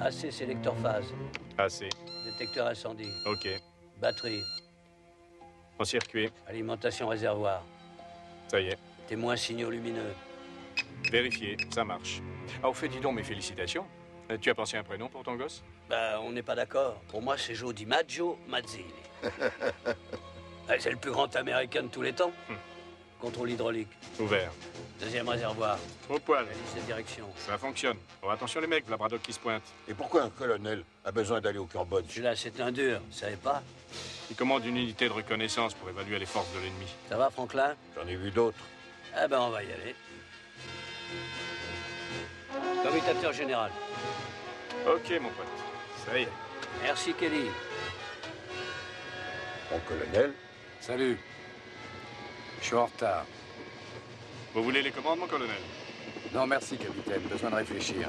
AC sélecteur phase. AC. Détecteur incendie. OK. Batterie. En circuit. Alimentation réservoir. Ça y est. Témoin signaux lumineux. Vérifié, ça marche. Ah, au fait, dis donc, mes félicitations. Tu as pensé à un prénom pour ton gosse? Bah, on n'est pas d'accord. Pour moi, c'est Joe DiMaggio Mazzini. C'est le plus grand américain de tous les temps. Contrôle hydraulique. Ouvert. Deuxième réservoir. Au poil. La liste de direction. Ça fonctionne. Oh, attention les mecs, la Braddock qui se pointe. Et pourquoi un colonel a besoin d'aller au Cambodge? Celui-là, c'est un dur, vous savez pas? Il commande une unité de reconnaissance pour évaluer les forces de l'ennemi. Ça va, Franklin? J'en ai vu d'autres. Ah ben, on va y aller. Commutateur général. Ok, mon pote. Ça y est. Merci, Kelly. Mon colonel? Salut. Je suis en retard. Vous voulez les commandes, mon colonel? Non, merci, capitaine. Besoin de réfléchir.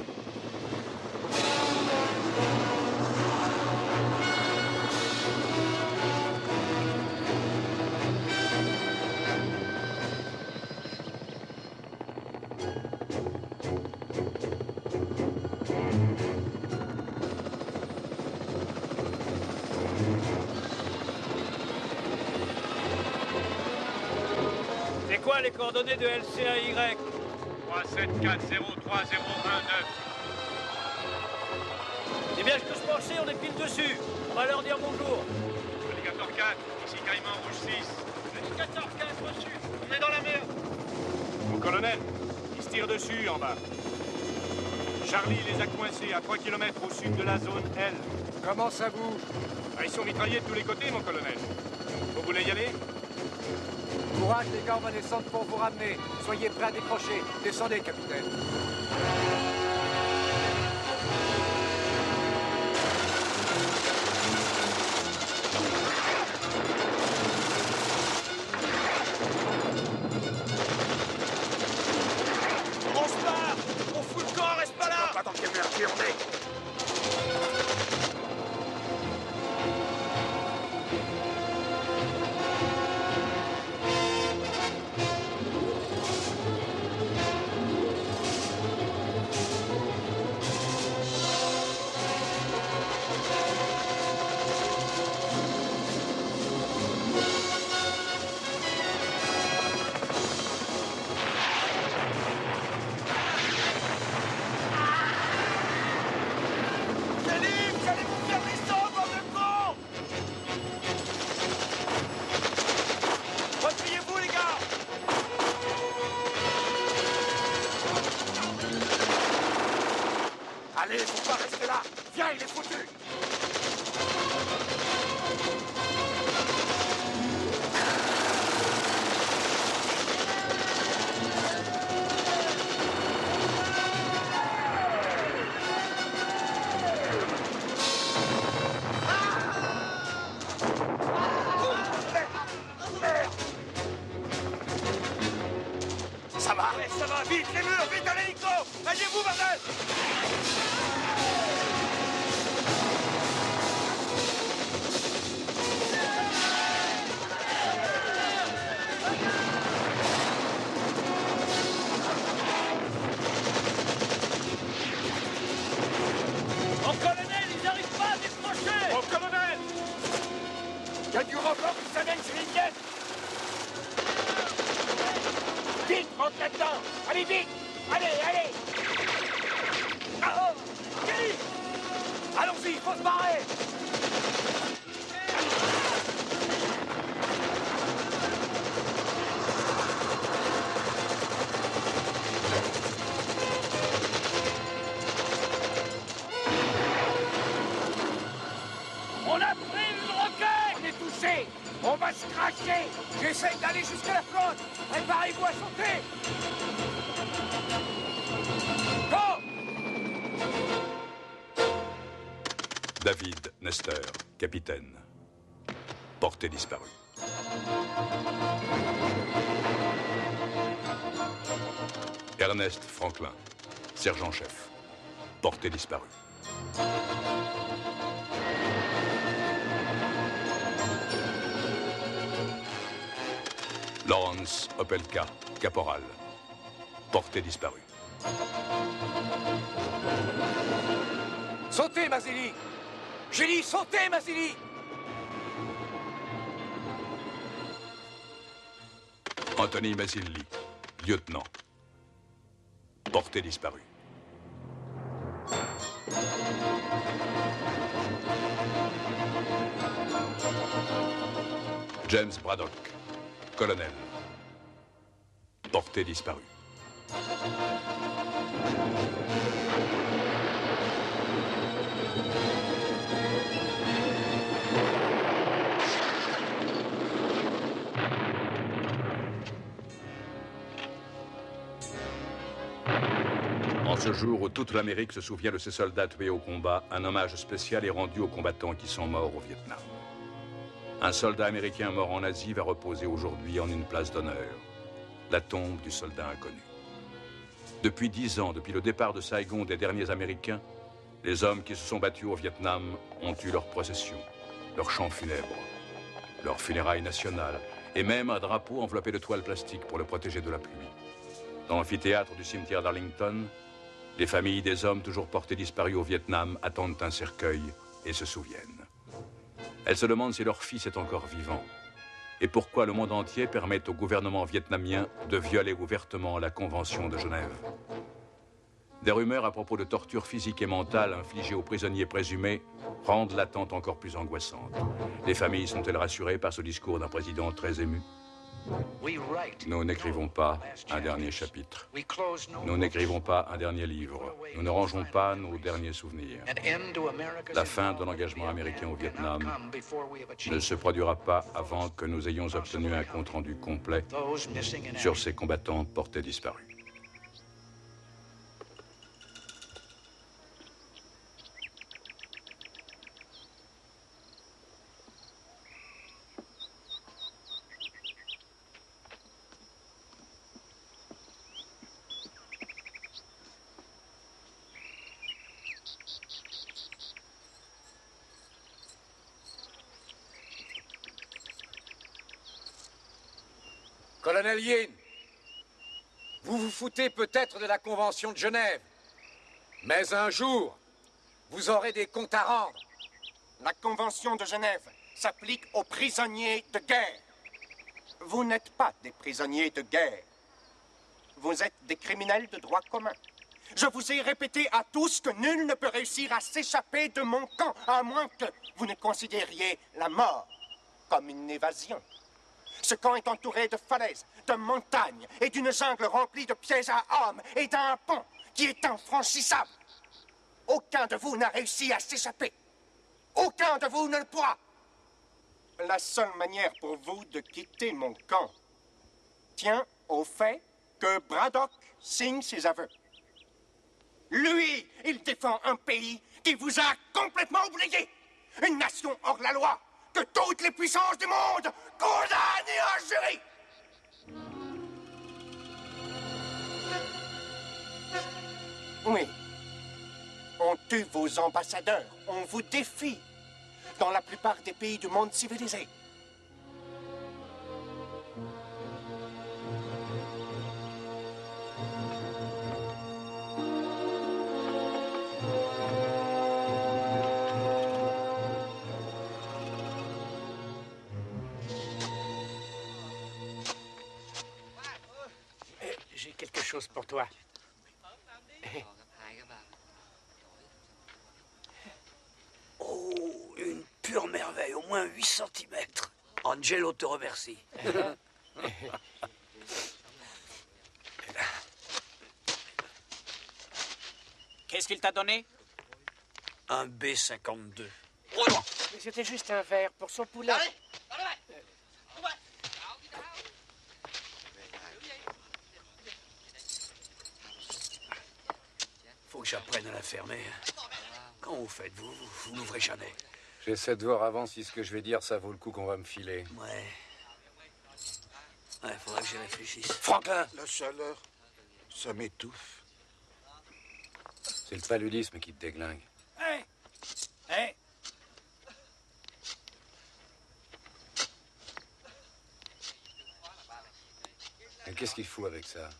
C'est quoi les coordonnées de LCAY? 37403019. C'est bien ce que je pensais, on est pile dessus. On va leur dire bonjour. Alligator 4, ici Caïman Rouge 6. Alligator 4 reçu, on est dans la merde. Mon colonel, ils se tirent dessus en bas. Charlie les a coincés à 3 km au sud de la zone L. Comment ça bouge? Ah, ils sont mitraillés de tous les côtés, mon colonel. Vous voulez y aller? Courage, les gars, on va descendre pour vous ramener. Soyez prêts à décrocher. Descendez, capitaine. On se barre. On fout le camp, reste pas là. Pas dans quelle merdier on est. Allez, faut pas rester là. Viens, il est foutu. Ça va? Ouais, ça va, vite, les murs, vite à l'hélico. Alliez-vous, bordel. Mon colonel, ils n'arrivent pas à décrocher. Mon colonel! Il y a du rebord qui s'amène sur les lièges. Vite, rentre là-dedans. Allez, vite. Allez, allez. Ah, oh, Kelly. Allons-y, faut se barrer. On a pris une roquette. On est touché. On va se cracher. J'essaye d'aller jusqu'à la flotte. Préparez-vous à sauter. Go. David Nestor, capitaine. Portée disparue. Ernest Franklin, sergent-chef. Portée disparue. Lawrence Opelka, caporal. Portée disparue. Sautez, Mazzilli! J'ai dit sautez, Mazzilli! Anthony Mazzilli, lieutenant. Portée disparue. James Braddock, colonel. Portée disparue. En ce jour où toute l'Amérique se souvient de ses soldats tués au combat, un hommage spécial est rendu aux combattants qui sont morts au Vietnam. Un soldat américain mort en Asie va reposer aujourd'hui en une place d'honneur, la tombe du soldat inconnu. Depuis 10 ans, depuis le départ de Saigon des derniers Américains, les hommes qui se sont battus au Vietnam ont eu leur procession, leur chant funèbre, leur funérailles nationales, et même un drapeau enveloppé de toile plastique pour le protéger de la pluie. Dans l'amphithéâtre du cimetière d'Arlington, les familles des hommes toujours portés disparus au Vietnam attendent un cercueil et se souviennent. Elles se demandent si leur fils est encore vivant et pourquoi le monde entier permet au gouvernement vietnamien de violer ouvertement la Convention de Genève. Des rumeurs à propos de tortures physiques et mentales infligées aux prisonniers présumés rendent l'attente encore plus angoissante. Les familles sont-elles rassurées par ce discours d'un président très ému? Nous n'écrivons pas un dernier chapitre. Nous n'écrivons pas un dernier livre. Nous ne rangeons pas nos derniers souvenirs. La fin de l'engagement américain au Vietnam ne se produira pas avant que nous ayons obtenu un compte-rendu complet sur ces combattants portés disparus. Colonel Yin, vous vous foutez peut-être de la Convention de Genève, mais un jour, vous aurez des comptes à rendre. La Convention de Genève s'applique aux prisonniers de guerre. Vous n'êtes pas des prisonniers de guerre. Vous êtes des criminels de droit commun. Je vous ai répété à tous que nul ne peut réussir à s'échapper de mon camp, à moins que vous ne considériez la mort comme une évasion. Ce camp est entouré de falaises, de montagnes et d'une jungle remplie de pièges à hommes et d'un pont qui est infranchissable. Aucun de vous n'a réussi à s'échapper. Aucun de vous ne le pourra. La seule manière pour vous de quitter mon camp tient au fait que Braddock signe ses aveux. Lui, il défend un pays qui vous a complètement oublié. Une nation hors la loi que toutes les puissances du monde condamnent et injurient. Oui. On tue vos ambassadeurs, on vous défie dans la plupart des pays du monde civilisé. J'ai quelque chose pour toi. Oh, une pure merveille, au moins 8 cm. Angelo te remercie. Qu'est-ce qu'il t'a donné? Un B-52. Mais c'était juste un verre pour son poulet. Faut que j'apprenne à la fermer. Quand vous faites, vous n'ouvrez jamais. J'essaie de voir avant si ce que je vais dire, ça vaut le coup qu'on va me filer. Ouais. Ouais, faudrait que j'y réfléchisse. Franklin! La chaleur, ça m'étouffe. C'est le paludisme qui te déglingue. Hé! Hé! Et qu'est-ce qu'il fout avec ça?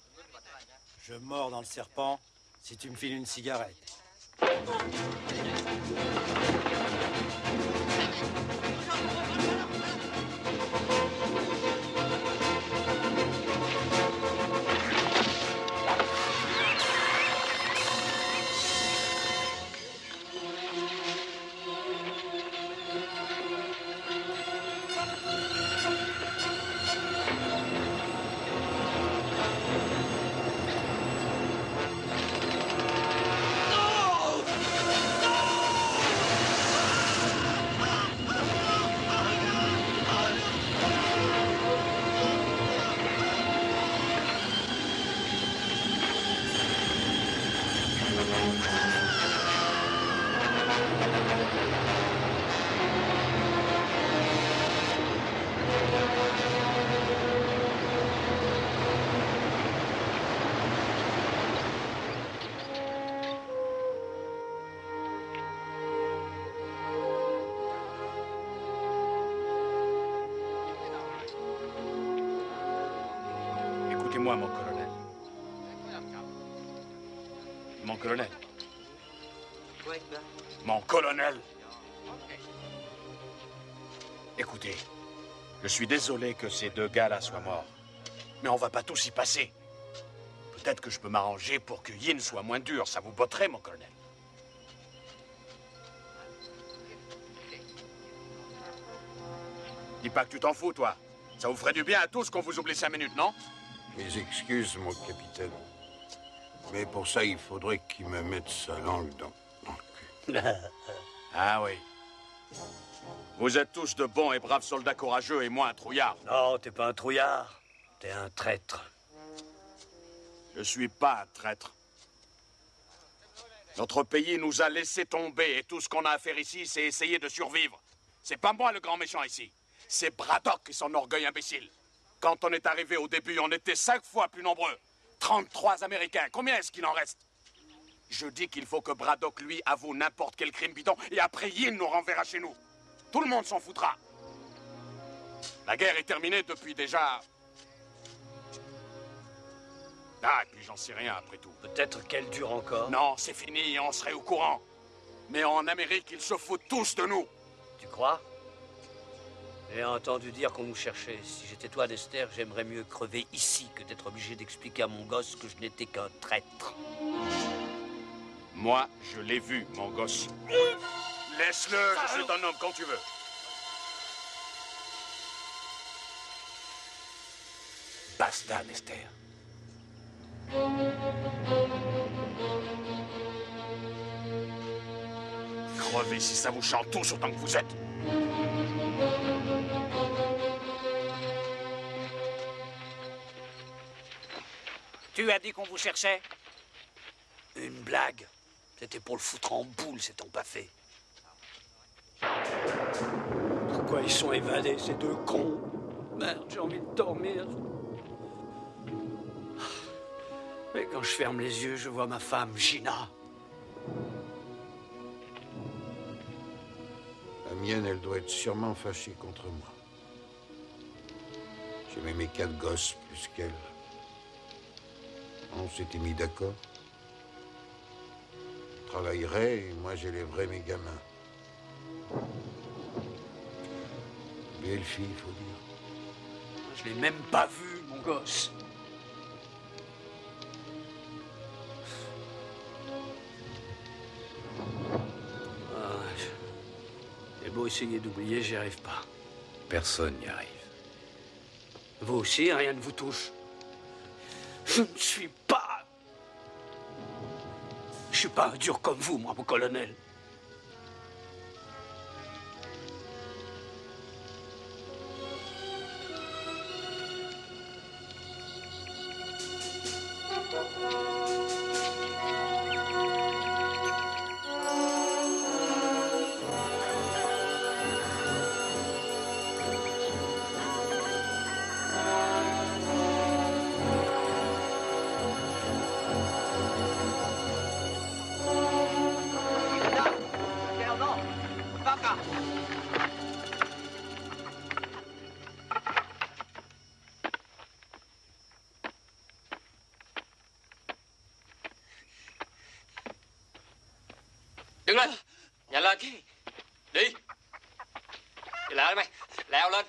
Je mords dans le serpent si tu me files une cigarette. Écoutez-moi, mon colonel. Mon colonel. Mon colonel. Écoutez, je suis désolé que ces deux gars-là soient morts. Mais on va pas tous y passer. Peut-être que je peux m'arranger pour que Yin soit moins dur. Ça vous botterait, mon colonel. Dis pas que tu t'en fous, toi. Ça vous ferait du bien à tous qu'on vous oublie 5 minutes, non? Mes excuses, mon capitaine. Mais pour ça, il faudrait qu'il me mette sa langue dans le cul. Ah oui. Vous êtes tous de bons et braves soldats courageux et moi un trouillard. Non, t'es pas un trouillard. T'es un traître. Je suis pas un traître. Notre pays nous a laissé tomber et tout ce qu'on a à faire ici, c'est essayer de survivre. C'est pas moi le grand méchant ici. C'est Braddock et son orgueil imbécile. Quand on est arrivé au début, on était 5 fois plus nombreux. 33 Américains. Combien est-ce qu'il en reste? Je dis qu'il faut que Braddock, lui, avoue n'importe quel crime bidon et après Yin nous renverra chez nous. Tout le monde s'en foutra. La guerre est terminée depuis déjà... Ah, et puis j'en sais rien après tout. Peut-être qu'elle dure encore. Non, c'est fini, on serait au courant. Mais en Amérique, ils se foutent tous de nous. Tu crois? J'ai entendu dire qu'on nous cherchait. Si j'étais toi, Lester, j'aimerais mieux crever ici que d'être obligé d'expliquer à mon gosse que je n'étais qu'un traître. Moi, je l'ai vu, mon gosse. Laisse-le, je suis ton homme quand tu veux. Basta, Lester. Crevez si ça vous chante tous autant que vous êtes. Tu as dit qu'on vous cherchait? Une blague. C'était pour le foutre en boule, cet empaffé. Pourquoi ils sont évadés, ces deux cons? Merde, j'ai envie de dormir. Mais quand je ferme les yeux, je vois ma femme, Gina. La mienne, elle doit être sûrement fâchée contre moi. J'aimais mes 4 gosses plus qu'elle. On s'était mis d'accord. Je travaillerais et moi j'élèverais mes gamins. Belle fille, il faut dire. Je l'ai même pas vu, mon gosse. J'ai beau essayer d'oublier, j'y arrive pas. Personne n'y arrive. Vous aussi, rien ne vous touche. Je ne suis pas... Je suis pas un dur comme vous, moi, mon colonel. Đứng lên. Nhanh lên. Đi. Đi lại mày. Leo lên.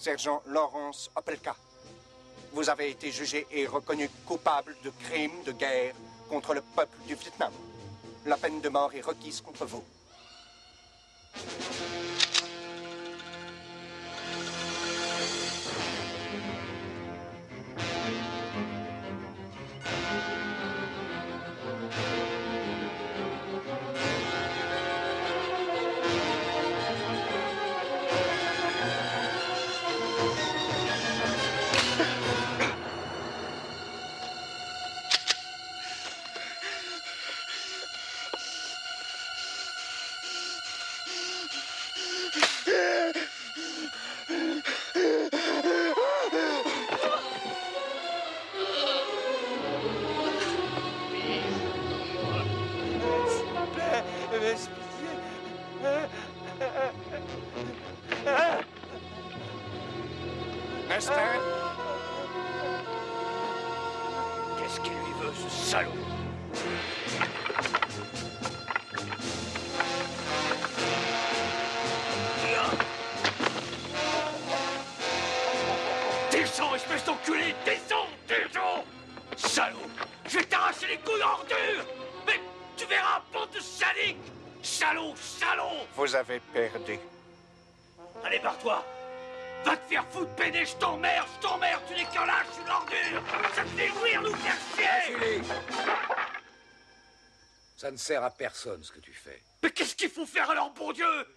Sergent Lawrence Opelka, vous avez été jugé et reconnu coupable de crimes de guerre contre le peuple du Vietnam. La peine de mort est requise contre vous. Esther? Qu'est-ce qu'il lui veut, ce salaud? Descends, espèce d'enculé! Descends! Descends! Salaud! Je vais t'arracher les couilles en ordure! Mais tu verras, bande de sadiques! Salaud! Salaud! Vous avez perdu. Allez, barre-toi! Va te faire foutre, Béné, je t'emmerde, tu n'es qu'un lâche, une ordure! Ça te fait jouir, nous faire chier! Julie, ça ne sert à personne ce que tu fais. Mais qu'est-ce qu'il faut faire alors, bon Dieu?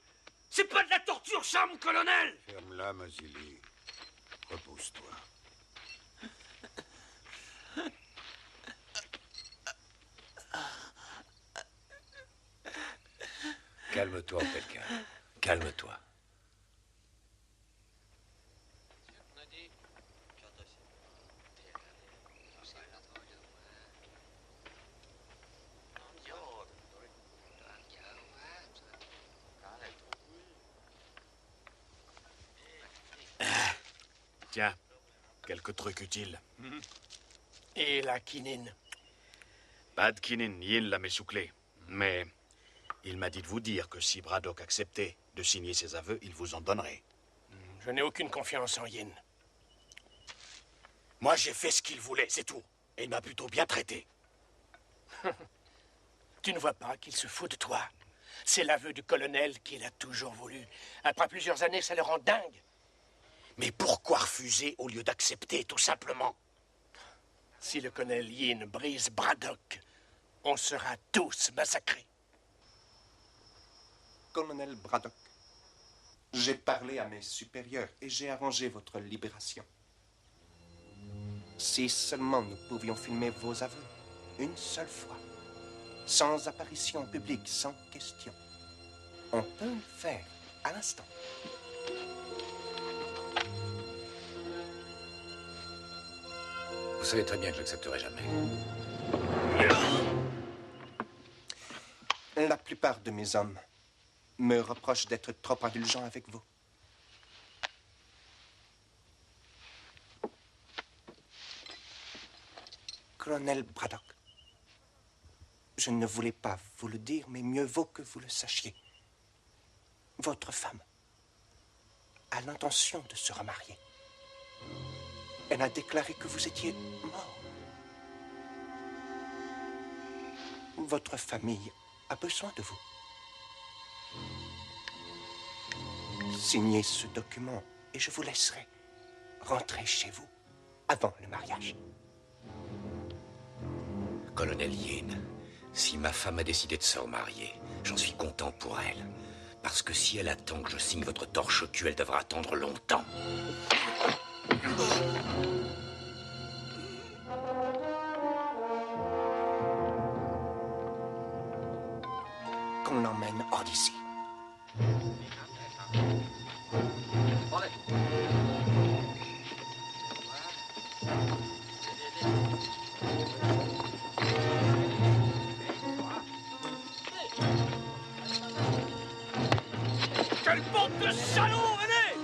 C'est pas de la torture, ça, mon colonel! Ferme-la, Mazili. Repose-toi. Calme-toi, Opelka. Calme-toi. Tiens, quelques trucs utiles. Et la quinine? Pas de quinine, Yin l'a messouclé. Mais il m'a dit de vous dire que si Braddock acceptait de signer ses aveux, il vous en donnerait. Je n'ai aucune confiance en Yin. Moi, j'ai fait ce qu'il voulait, c'est tout. Et il m'a plutôt bien traité. Tu ne vois pas qu'il se fout de toi? C'est l'aveu du colonel qu'il a toujours voulu. Après plusieurs années, ça le rend dingue. Mais pourquoi refuser au lieu d'accepter, tout simplement? Si le colonel Yin brise Braddock, on sera tous massacrés. Colonel Braddock, j'ai parlé à mes supérieurs et j'ai arrangé votre libération. Si seulement nous pouvions filmer vos aveux, une seule fois, sans apparition publique, sans question. On peut le faire à l'instant. Vous savez très bien que je n'accepterai jamais. La plupart de mes hommes me reprochent d'être trop indulgent avec vous. Colonel Braddock, je ne voulais pas vous le dire, mais mieux vaut que vous le sachiez. Votre femme a l'intention de se remarier. Elle a déclaré que vous étiez mort. Votre famille a besoin de vous. Signez ce document et je vous laisserai rentrer chez vous avant le mariage. Colonel Yin, si ma femme a décidé de se remarier, j'en suis content pour elle. Parce que si elle attend que je signe votre torche au cul, elle devra attendre longtemps. Qu'on l'emmène hors d'ici. de salaud, venez!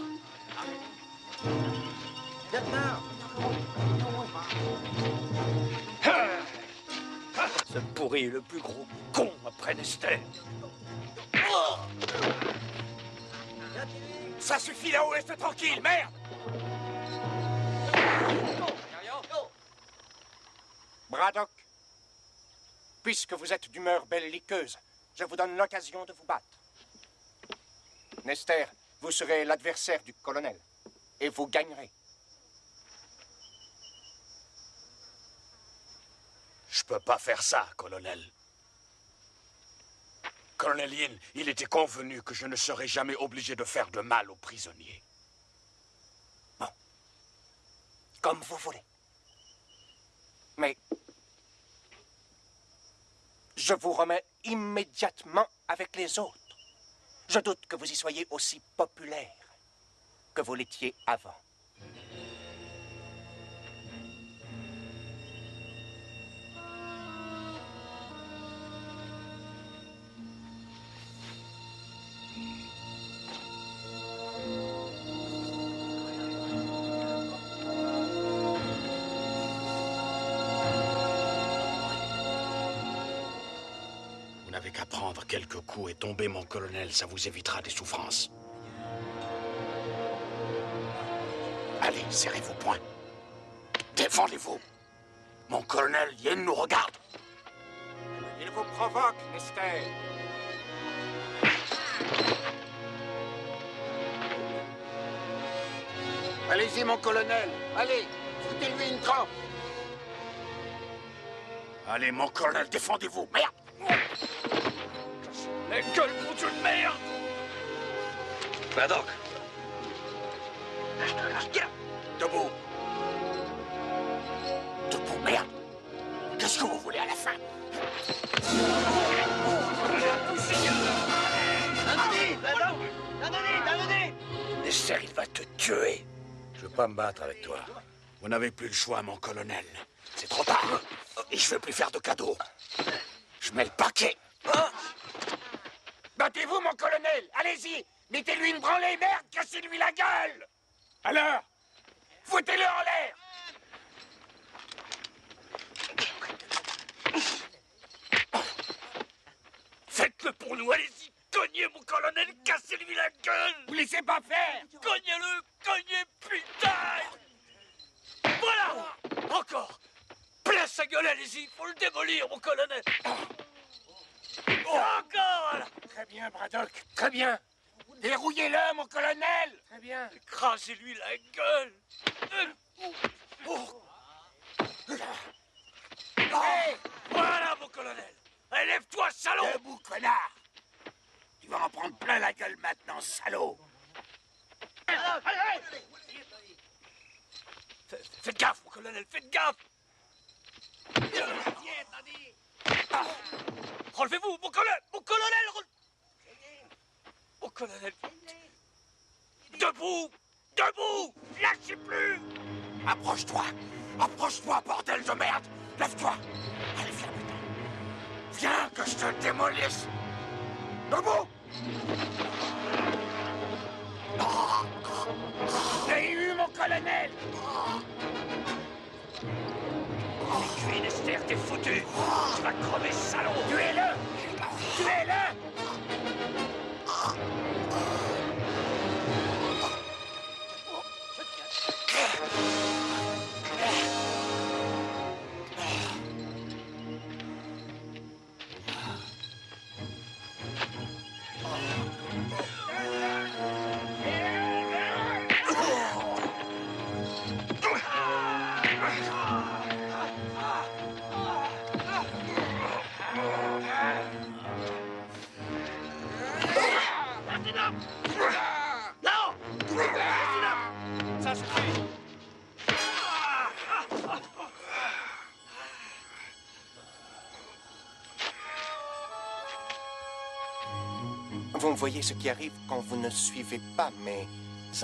Ce pourri est le plus gros con après Nester. Ça suffit là-haut, laisse-le tranquille, merde! Braddock, puisque vous êtes d'humeur belliqueuse, je vous donne l'occasion de vous battre. Nester, vous serez l'adversaire du colonel, et vous gagnerez. Je peux pas faire ça, colonel. Colonel Yin, il était convenu que je ne serais jamais obligé de faire de mal aux prisonniers. Bon. Comme vous voulez. Mais je vous remets immédiatement avec les autres. Je doute que vous y soyez aussi populaire que vous l'étiez avant. Vous n'avez qu'à prendre quelques coups et tomber, mon colonel, ça vous évitera des souffrances. Allez, serrez vos poings. Défendez-vous. Mon colonel Yin nous regarde. Il vous provoque, Nester. Allez-y, mon colonel. Allez, foutez-lui une trempe. Allez, mon colonel, défendez-vous. Merde! Les gueules, mon Dieu de merde! Braddock. Debout. Debout, merde. Qu'est-ce que vous voulez à la fin? Nester, il va te tuer. Je veux pas me battre avec toi. Vous n'avez plus le choix, mon colonel. C'est trop tard. Et je veux plus faire de cadeaux. Je mets le paquet. Battez-vous, mon colonel. Allez-y. Mettez-lui une branlée, merde. Cassez-lui la gueule. Alors, Foutez-le en l'air. Faites-le pour nous, allez-y! Cognez, mon colonel, cassez-lui la gueule! Vous laissez pas faire. Cognez-le! Cognez, putain! Voilà! Encore! Plein sa gueule, allez-y! Faut le démolir, mon colonel! Encore, voilà! Très bien, Braddock. Très bien. Dérouillez-le, mon colonel. Très bien. Écrasez-lui la gueule! Voilà, mon colonel! Allez, lève-toi, salaud! debout, connard. Tu vas en prendre plein la gueule maintenant, salaud. Faites gaffe, mon colonel, faites gaffe! Relevez-vous, mon colonel! Mon colonel! Mon colonel! Debout! Debout! Lâchez plus! Approche-toi. Approche-toi, bordel de merde. Lève-toi. Allez, viens, putain. Viens, que je te démolisse. Debout. J'ai eu, mon colonel. Tuez Nester, t'es foutu! Tu vas crever, salaud! Tuez-le. Tuez-le. Non! Ça suffit! Vous voyez ce qui arrive quand vous ne suivez pas mes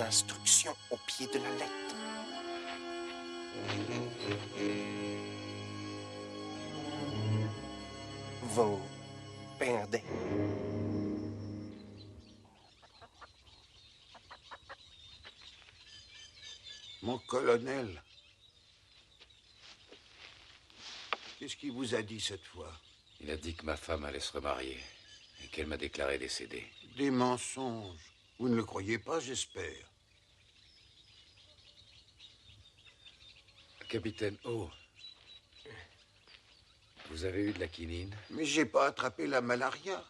instructions au pied de la lettre. Vous perdez. Mon colonel. Qu'est-ce qu'il vous a dit cette fois? Il a dit que ma femme allait se remarier et qu'elle m'a déclaré décédée. Des mensonges. Vous ne le croyez pas, j'espère. Capitaine O, vous avez eu de la quinine? Mais j'ai pas attrapé la malaria.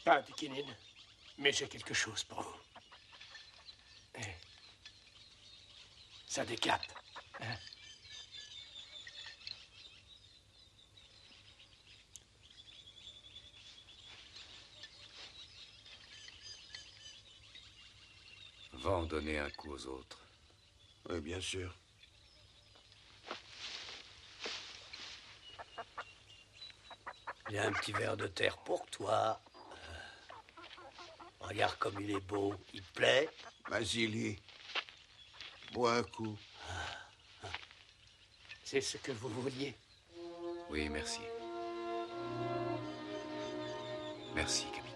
Pas de quinine, mais j'ai quelque chose pour vous. Ça décape. Hein? Va en donner un coup aux autres. Oui, bien sûr. Il y a un petit verre de terre pour toi. Regarde comme il est beau. Il te plaît? Vasily, bois un coup. C'est ce que vous vouliez. Oui, merci. Merci, capitaine.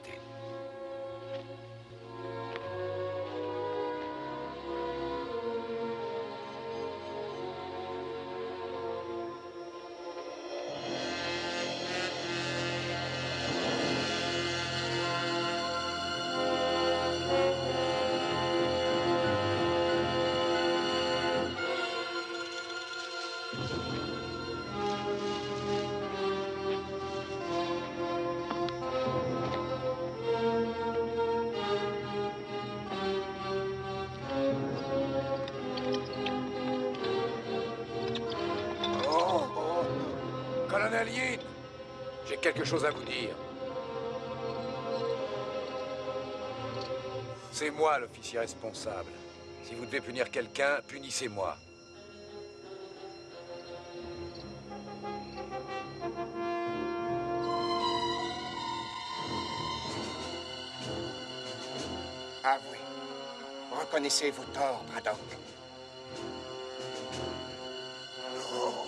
Colonel Yin, j'ai quelque chose à vous dire. C'est moi l'officier responsable. Si vous devez punir quelqu'un, punissez-moi. Avouez. Reconnaissez vos torts, Braddock. Oh.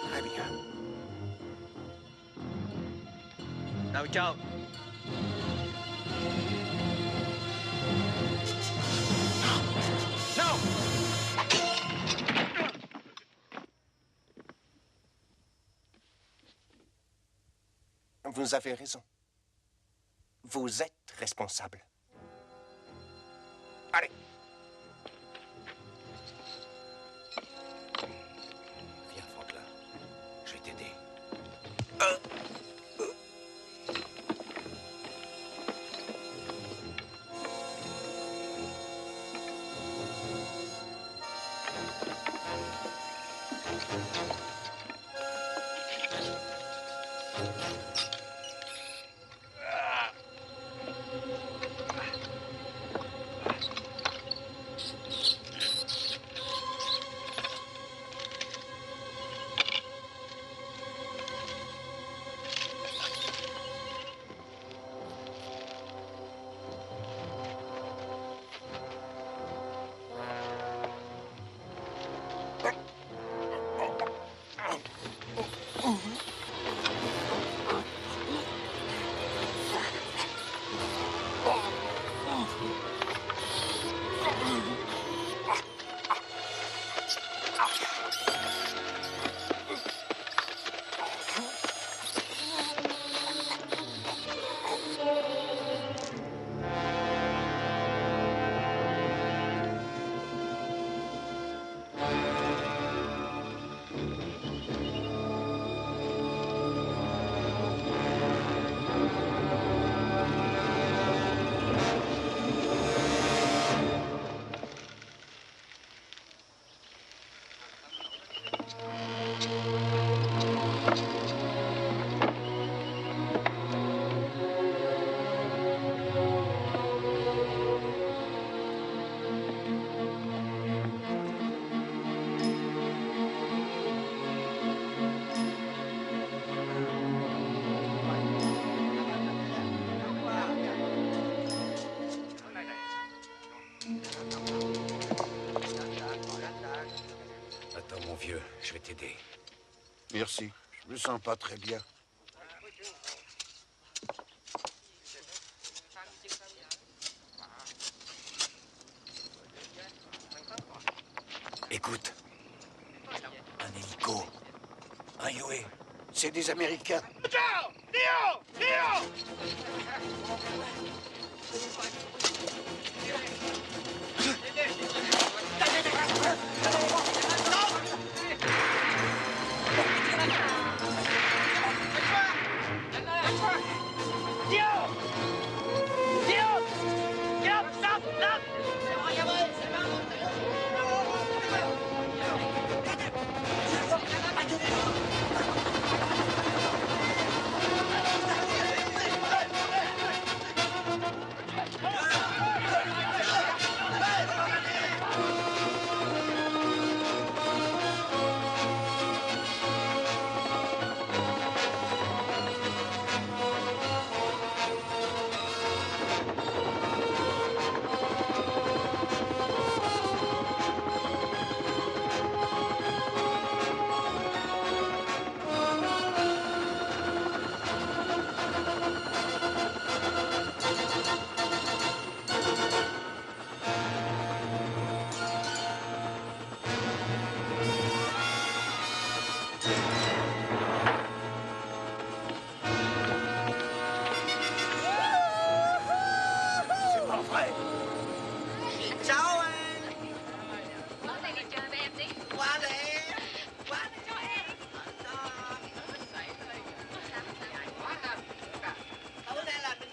Très bien. Now we go. No! Vous avez raison. Vous êtes responsable. Allez. Viens, Franklin. Je vais t'aider. Attends, mon vieux, je vais t'aider. Merci. Je me sens pas très bien. Écoute. Un hélico. Un Yoé. C'est des Américains. Ciao! Dio! Dio!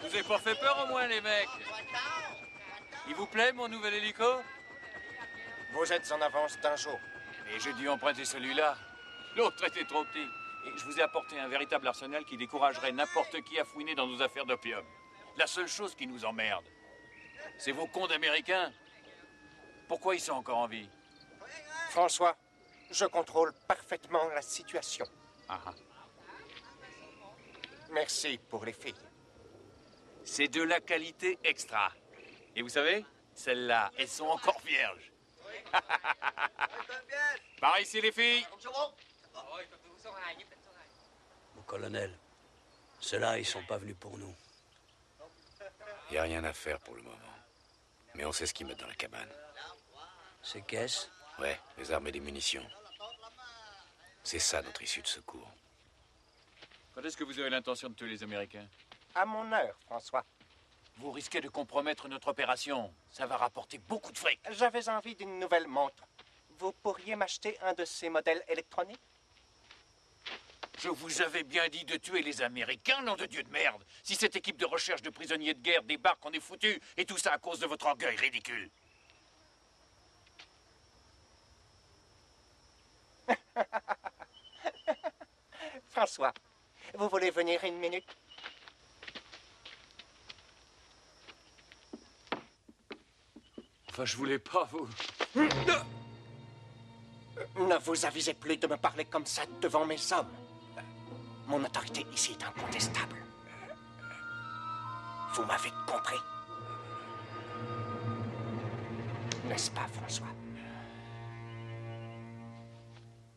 Vous avez pas fait peur au moins, les mecs? Il vous plaît, mon nouvel hélico? Vous êtes en avance d'un jour. Mais j'ai dû emprunter celui-là. L'autre était trop petit. Et je vous ai apporté un véritable arsenal qui découragerait n'importe qui à fouiner dans nos affaires d'opium. La seule chose qui nous emmerde, c'est vos cons d'Américains. Pourquoi ils sont encore en vie? François, je contrôle parfaitement la situation. Ah ah. Merci pour les filles. C'est de la qualité extra. Et vous savez, celles-là, elles sont encore vierges. Par ici, les filles. Mon colonel, ceux-là, ils sont pas venus pour nous. Il n'y a rien à faire pour le moment. Mais on sait ce qu'ils mettent dans la cabane. Ces caisses? Ouais, les armes et les munitions. C'est ça notre issue de secours. Quand est-ce que vous avez l'intention de tuer les Américains? À mon heure, François. Vous risquez de compromettre notre opération. Ça va rapporter beaucoup de fric. J'avais envie d'une nouvelle montre. Vous pourriez m'acheter un de ces modèles électroniques? Je vous avais bien dit de tuer les Américains, nom de Dieu de merde. Si cette équipe de recherche de prisonniers de guerre débarque, on est foutu. Et tout ça à cause de votre orgueil ridicule. François, vous voulez venir une minute? Enfin, je voulais pas, vous. Ne vous avisez plus de me parler comme ça devant mes hommes. Mon autorité ici est incontestable. Vous m'avez compris? N'est-ce pas, François?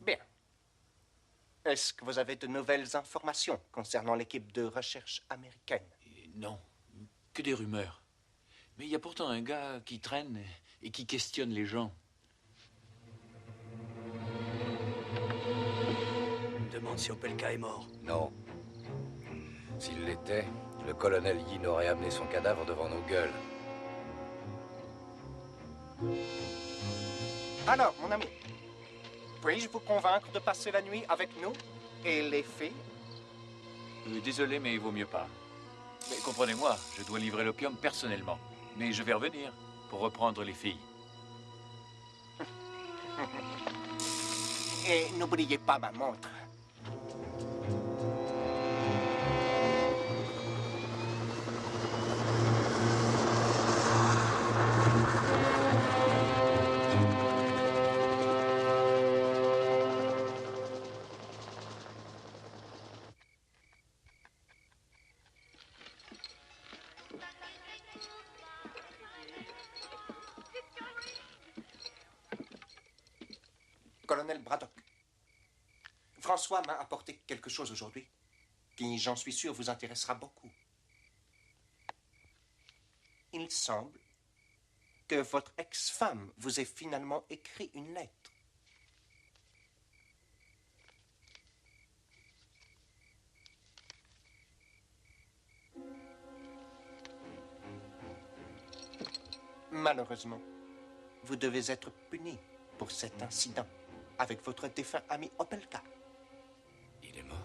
Bien. Est-ce que vous avez de nouvelles informations concernant l'équipe de recherche américaine? Non, que des rumeurs. Mais il y a pourtant un gars qui traîne et qui questionne les gens. Je me demande si Opelka est mort. Non. S'il l'était, le colonel Yin aurait amené son cadavre devant nos gueules. Alors, mon ami, puis-je vous convaincre de passer la nuit avec nous et les filles? Désolé, mais il vaut mieux pas. Mais comprenez-moi, je dois livrer l'opium personnellement. Mais je vais revenir pour reprendre les filles. Et n'oubliez pas ma montre. Colonel Braddock, François m'a apporté quelque chose aujourd'hui qui, j'en suis sûr, vous intéressera beaucoup. Il semble que votre ex-femme vous ait finalement écrit une lettre. Malheureusement, vous devez être puni pour cet incident avec votre défunt ami Opelka. Il est mort.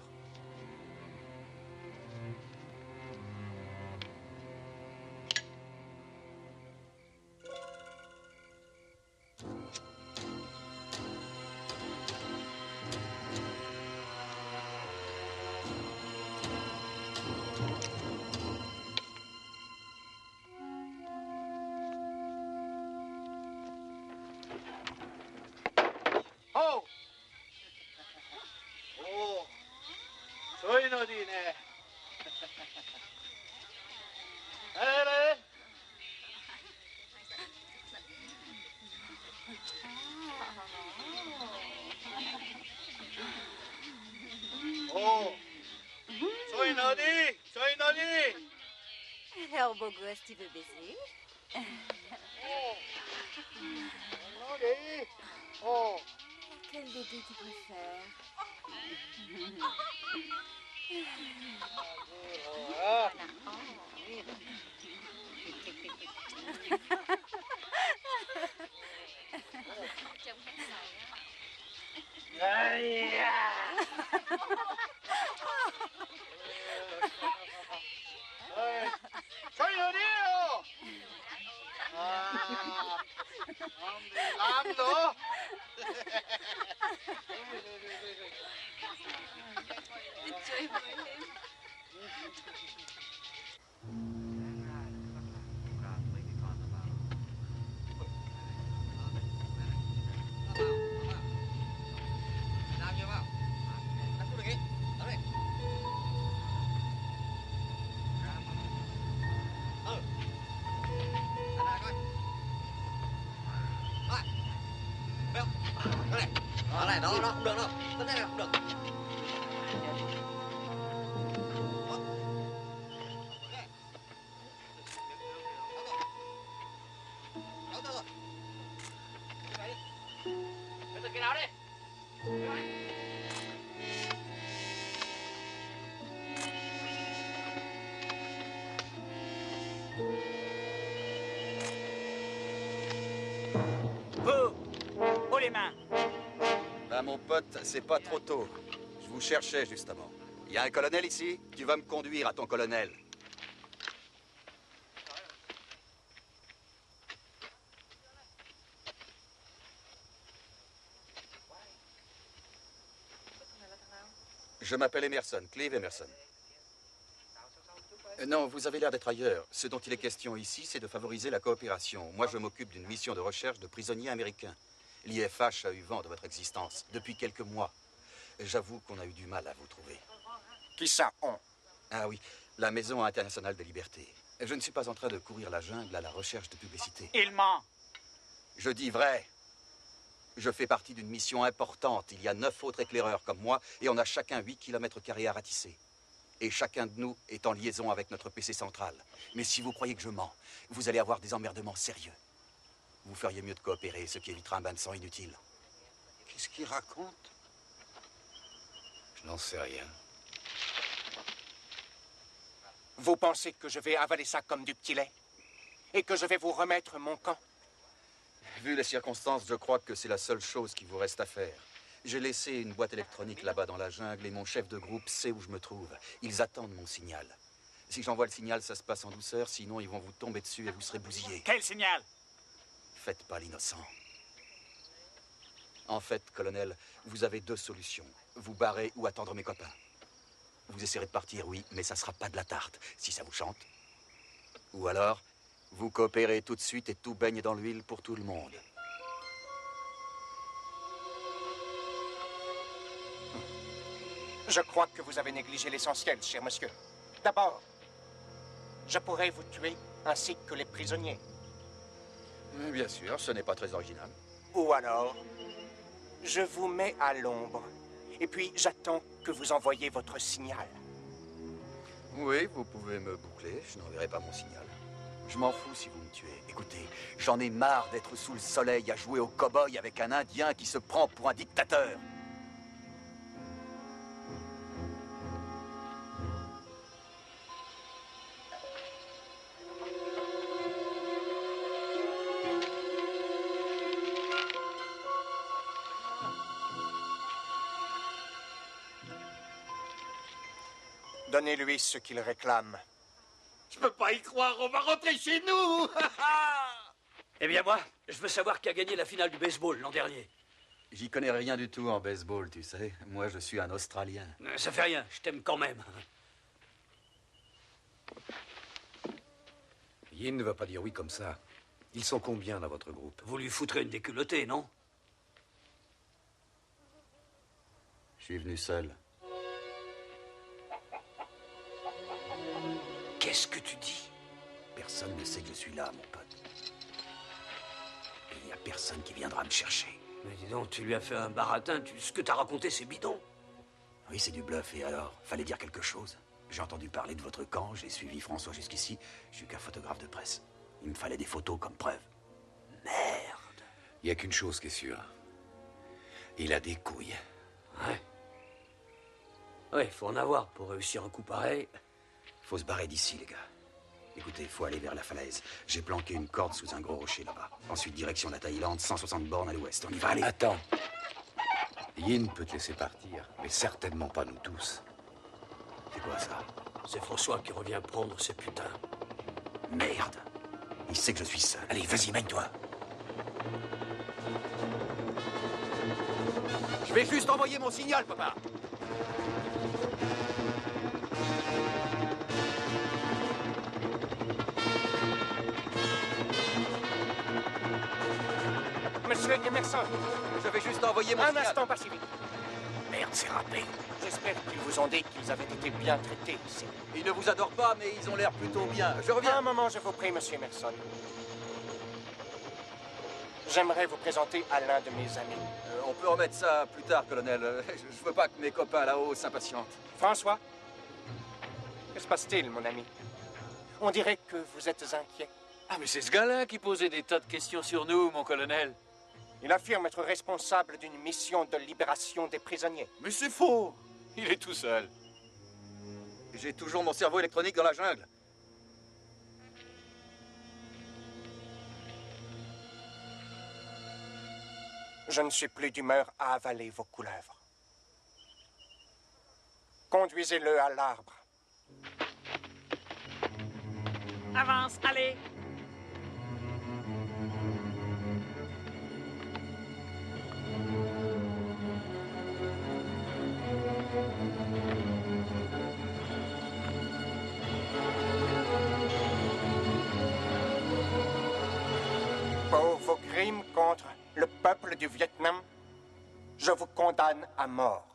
Oh! Oh! Soy Nodine. Allez! Oh! Soy Nodi! Soy Nodi! Alors, beau gosse, tu veux baiser? Oh! Nodi! Oh! Quel bébé tu préfères? Ah! Aïe! Soy Nodino! Ah! Ando! Đó này, đó, không được đâu. Cái này là không được. Cái nào đi? Vous, haut les mains. Ben, mon pote, c'est pas trop tôt. Je vous cherchais, justement. Il y a un colonel ici? Tu vas me conduire à ton colonel. Je m'appelle Emerson, Clive Emerson. Non, vous avez l'air d'être ailleurs. Ce dont il est question ici, c'est de favoriser la coopération. Moi, je m'occupe d'une mission de recherche de prisonniers américains. L'IFH a eu vent de votre existence depuis quelques mois. J'avoue qu'on a eu du mal à vous trouver. Qui ça, on? Ah oui, la Maison internationale des libertés. Je ne suis pas en train de courir la jungle à la recherche de publicité. Il ment. Je dis vrai. Je fais partie d'une mission importante. Il y a 9 autres éclaireurs comme moi et on a chacun 8 km² à ratisser. Et chacun de nous est en liaison avec notre PC central. Mais si vous croyez que je mens, vous allez avoir des emmerdements sérieux. Vous feriez mieux de coopérer, ce qui évitera un bain de sang inutile. Qu'est-ce qu'il raconte? Je n'en sais rien. Vous pensez que je vais avaler ça comme du petit lait? Et que je vais vous remettre mon camp? Vu les circonstances, je crois que c'est la seule chose qui vous reste à faire. J'ai laissé une boîte électronique là-bas dans la jungle et mon chef de groupe sait où je me trouve. Ils attendent mon signal. Si j'envoie le signal, ça se passe en douceur, sinon ils vont vous tomber dessus et vous serez bousillé. Quel signal? Faites pas l'innocent. En fait, colonel, vous avez 2 solutions. Vous barrer ou attendre mes copains. Vous essaierez de partir, oui, mais ça sera pas de la tarte, si ça vous chante. Ou alors, vous coopérez tout de suite et tout baigne dans l'huile pour tout le monde. Je crois que vous avez négligé l'essentiel, cher monsieur. D'abord, je pourrais vous tuer ainsi que les prisonniers. Bien sûr, ce n'est pas très original. Ou alors, je vous mets à l'ombre. Et puis, j'attends que vous envoyiez votre signal. Oui, vous pouvez me boucler, je n'enverrai pas mon signal. Je m'en fous si vous me tuez. Écoutez, j'en ai marre d'être sous le soleil à jouer au cow-boy avec un Indien qui se prend pour un dictateur. Donnez-lui ce qu'il réclame. Je peux pas y croire, on va rentrer chez nous. Eh bien moi, je veux savoir qui a gagné la finale du baseball l'an dernier. J'y connais rien du tout en baseball, tu sais. Moi, je suis un Australien. Ça fait rien, je t'aime quand même. Yin ne va pas dire oui comme ça. Ils sont combien dans votre groupe? Vous lui foutrez une déculottée, non? Je suis venu seul. Qu'est-ce que tu dis? Personne ne sait que je suis là, mon pote. Et il n'y a personne qui viendra me chercher. Mais dis donc, tu lui as fait un baratin. Ce que t'as raconté, c'est bidon. Oui, c'est du bluff. Et alors? Fallait dire quelque chose. J'ai entendu parler de votre camp, j'ai suivi François jusqu'ici. Je suis qu'un photographe de presse. Il me fallait des photos comme preuve. Merde. Il n'y a qu'une chose qui est sûre. Il a des couilles. Ouais. Ouais, faut en avoir pour réussir un coup pareil. Faut se barrer d'ici, les gars. Écoutez, faut aller vers la falaise. J'ai planqué une corde sous un gros rocher là-bas. Ensuite, direction la Thaïlande, 160 bornes à l'ouest. On y va, aller. Attends. Yin peut te laisser partir, mais certainement pas nous tous. C'est quoi ça? C'est François qui revient prendre ses putains. Merde. Il sait que je suis seul. Allez, vas-y, mène-toi. Je vais juste envoyer mon signal, papa. Monsieur Emerson, je vais juste envoyer mon signal. Un instant, pas si vite. Merde, c'est râpé. J'espère qu'ils vous ont dit qu'ils avaient été bien traités ici. Ils ne vous adorent pas, mais ils ont l'air plutôt bien. Je reviens. Un moment, je vous prie, monsieur Emerson. J'aimerais vous présenter à l'un de mes amis. On peut remettre ça plus tard, colonel. Je veux pas que mes copains là-haut s'impatientent. François, que se passe-t-il, mon ami? On dirait que vous êtes inquiet. Ah, mais c'est ce gars-là qui posait des tas de questions sur nous, mon colonel. Il affirme être responsable d'une mission de libération des prisonniers. Mais c'est faux. Il est tout seul. J'ai toujours mon cerveau électronique dans la jungle. Je ne suis plus d'humeur à avaler vos couleuvres. Conduisez-le à l'arbre. Avance, allez. Pour vos crimes contre le peuple du Vietnam, je vous condamne à mort.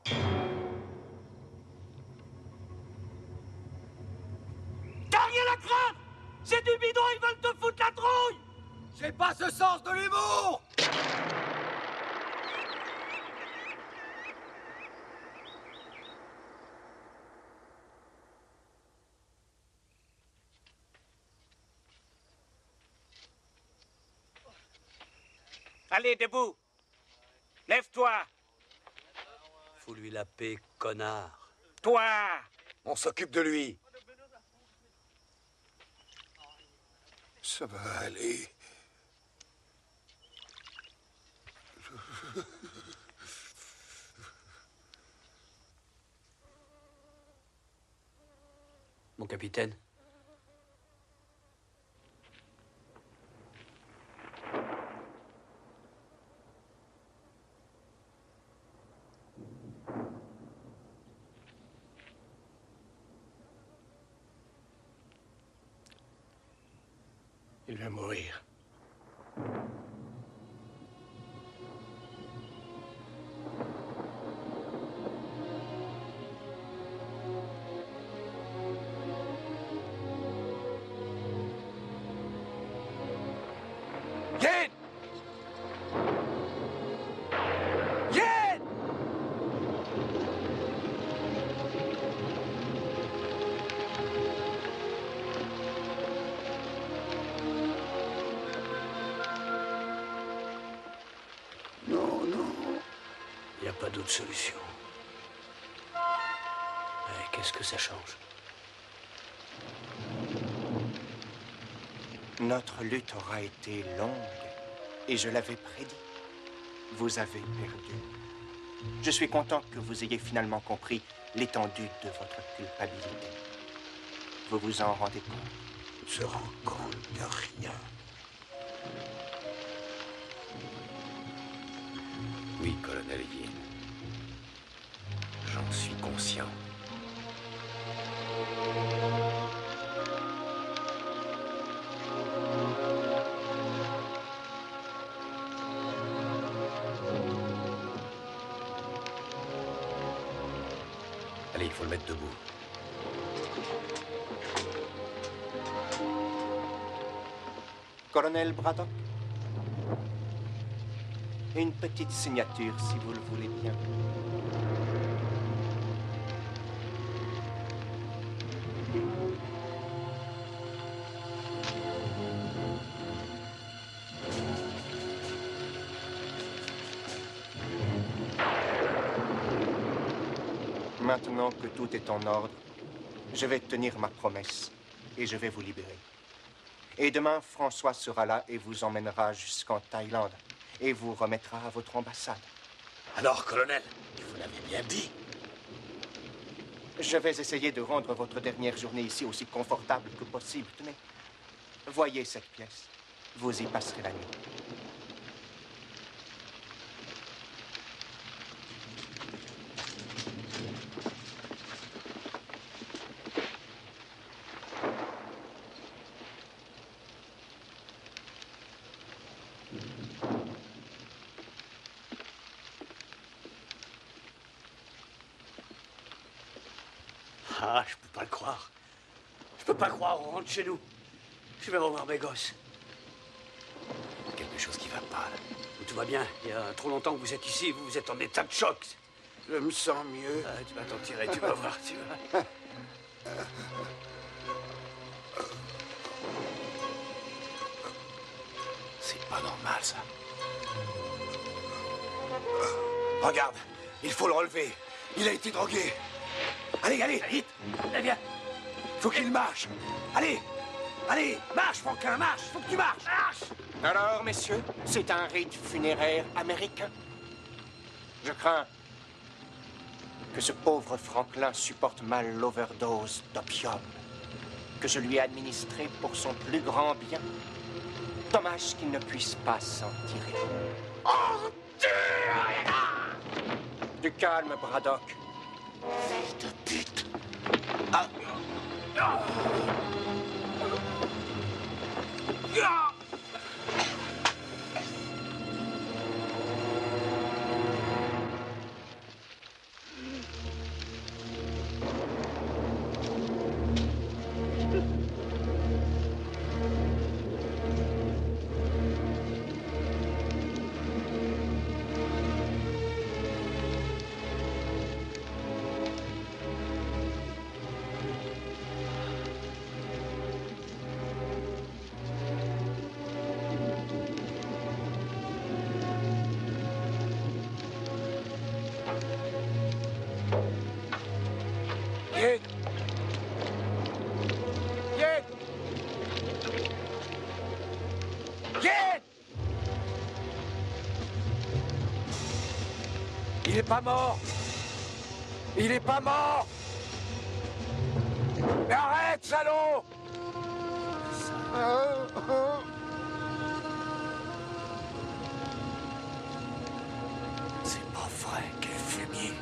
T'as rien à craindre! C'est du bidon, ils veulent te foutre la trouille! J'ai pas ce sens de l'humour! Allez, debout. Lève-toi. Faut lui la paix, connard. Toi. On s'occupe de lui. Ça va aller. Mon capitaine. Il va mourir. Yin! Yin! Non, non. Il n'y a pas d'autre solution. Ouais, qu'est-ce que ça change? Notre lutte aura été longue, et je l'avais prédit. Vous avez perdu. Je suis content que vous ayez finalement compris l'étendue de votre culpabilité. Vous vous en rendez compte? On se rend compte de rien. Oui, colonel Yin. J'en suis conscient. Allez, il faut le mettre debout. Colonel Braddock? Une petite signature, si vous le voulez bien. Maintenant que tout est en ordre, je vais tenir ma promesse et je vais vous libérer. Et demain, François sera là et vous emmènera jusqu'en Thaïlande et vous remettra à votre ambassade. Alors, colonel, vous l'avez bien dit. Je vais essayer de rendre votre dernière journée ici aussi confortable que possible. Tenez, voyez cette pièce. Vous y passerez la nuit. Ah, je peux pas le croire. Je peux pas croire, on rentre chez nous. Je vais revoir mes gosses. Quelque chose qui va pas, là. Tout va bien. Il y a trop longtemps que vous êtes ici, vous êtes en état de choc. Je me sens mieux. Ah, tu vas t'en tirer, tu vas voir, tu vas. C'est pas normal, ça. Regarde, il faut le relever. Il a été drogué. Allez, allez, vite. Allez, viens. Faut qu'il marche. Allez, allez, marche, Franquin, marche. Faut que tu marches, marche. Alors, messieurs, c'est un rite funéraire américain. Je crains que ce pauvre Franklin supporte mal l'overdose d'opium que je lui ai administré pour son plus grand bien. Dommage qu'il ne puisse pas s'en tirer. Oh, Dieu! Du calme, Braddock. Fils de pute. Ah. Ah. Ah. Yin! Yin! Yin! Il est pas mort! Il est pas mort! Mais arrête, salaud! C'est pas vrai, quel fumier.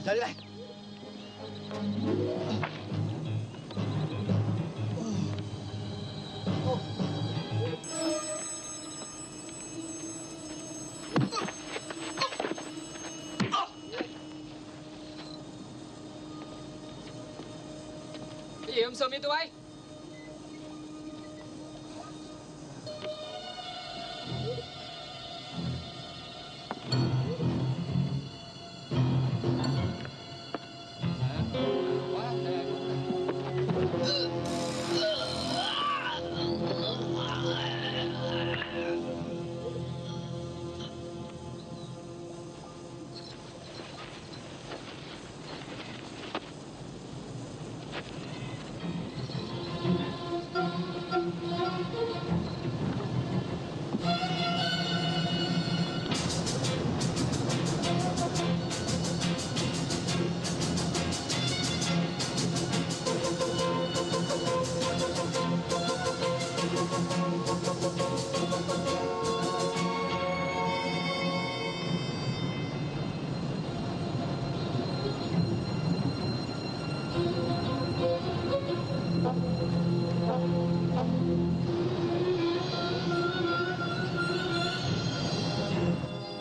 Salut. Cái gì ông Sơm với tụi bay?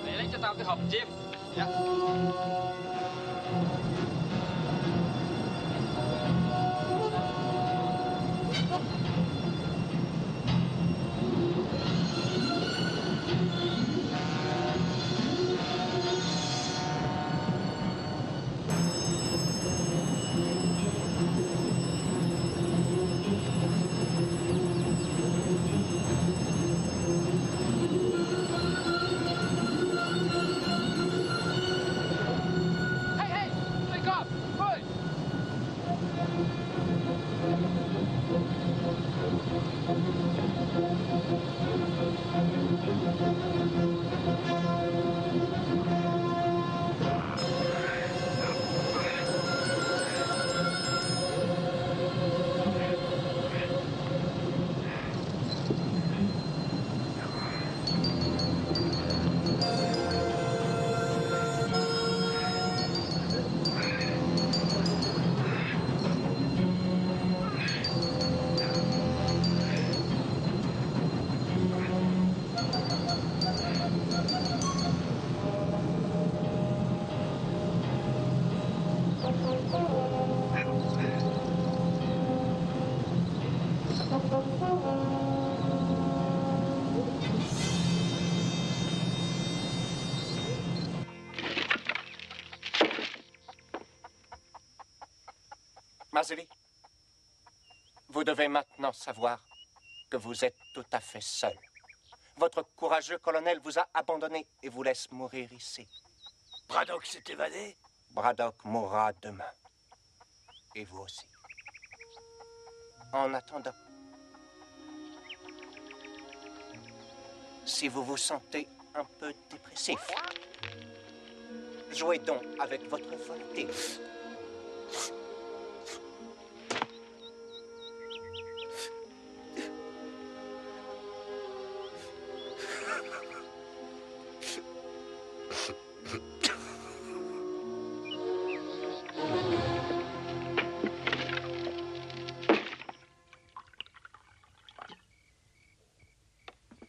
Mày lấy cho tao cái hộp chim. Dạ. Marzilli, vous devez maintenant savoir que vous êtes tout à fait seul. Votre courageux colonel vous a abandonné et vous laisse mourir ici. Braddock s'est évadé? Braddock mourra demain. Et vous aussi. En attendant, si vous vous sentez un peu dépressif, jouez donc avec votre volonté.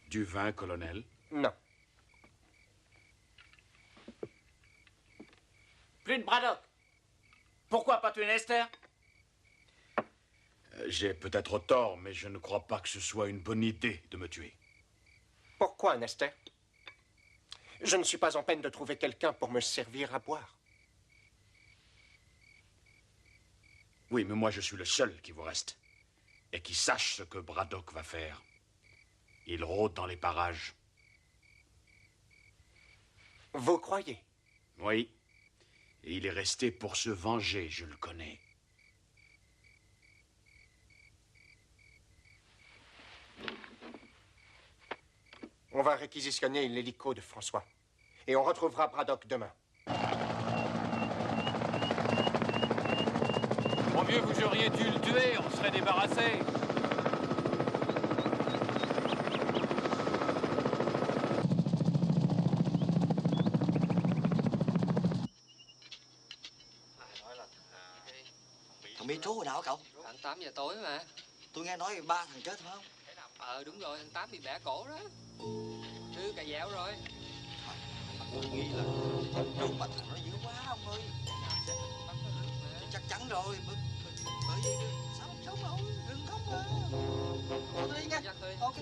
Du vin, colonel? Non. Plus de Braddock. Pourquoi pas tuer Nester? J'ai peut-être tort, mais je ne crois pas que ce soit une bonne idée de me tuer. Pourquoi, Nester? Je ne suis pas en peine de trouver quelqu'un pour me servir à boire. Oui, mais moi je suis le seul qui vous reste. Et qui sache ce que Braddock va faire. Il rôde dans les parages. Vous croyez? Oui. Et il est resté pour se venger, je le connais. On va réquisitionner l'hélico de François. Et on retrouvera Braddock demain. Mon vieux, vous auriez dû le tuer, on serait débarrassé. trú hồi nào hả cậu? Khoảng 8 giờ tối mà. Tôi nghe nói 3 thằng chết phải không? Đúng rồi, thằng Tám bị bẻ cổ đó. Thứ cà dẻo rồi. Tôi nghĩ là trú mà thằng nó dữ quá ông ơi. Chắc chắn rồi. Bởi vì sao không sống đâu, đừng khóc mà. Tôi đi nha. Ok.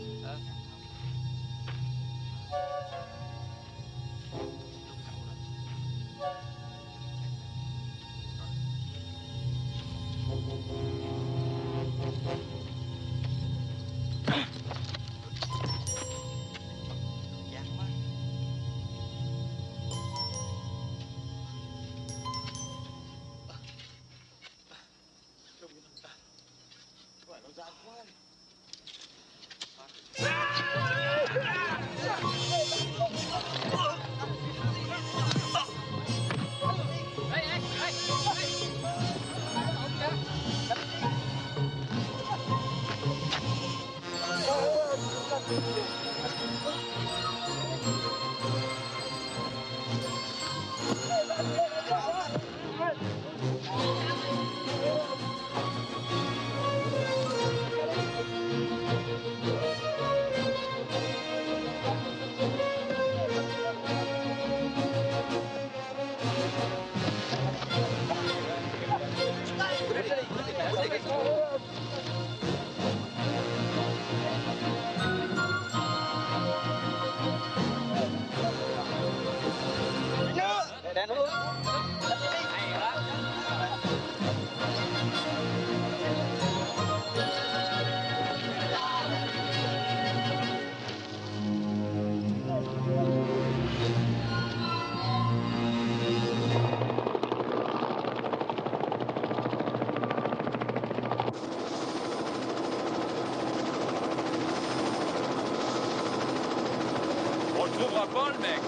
On le trouvera pas, le mec.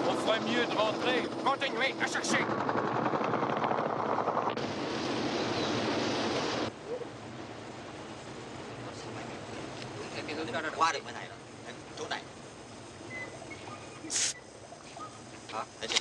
On ferait mieux de rentrer. Continuez à chercher. Qua được bên này rồi. Chỗ này. Đó, để đi.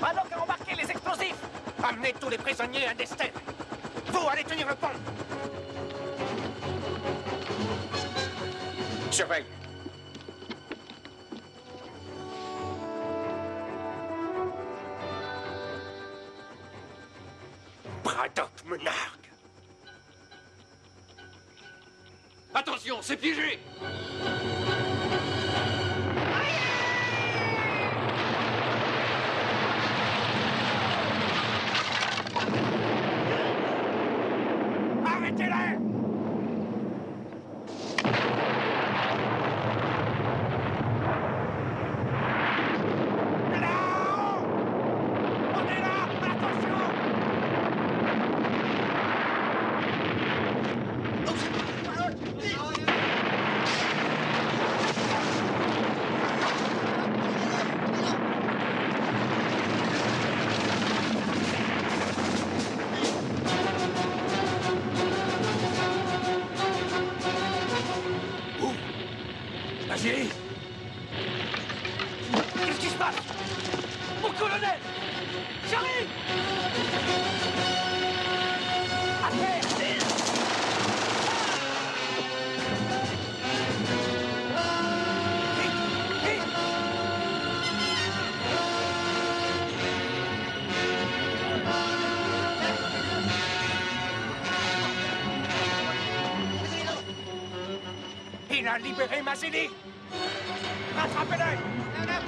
Braddock a embarqué les explosifs. Amenez tous les prisonniers à Destelle. Vous allez tenir le pont. Surveille. Braddock me nargue. Attention, c'est piégé. Arrêtez-les! Vas-y. Qu'est-ce qui se passe? Mon colonel! J'arrive! À terre! Vite! Vite! Il a libéré Mazzini. Rattrapez-le. Merde.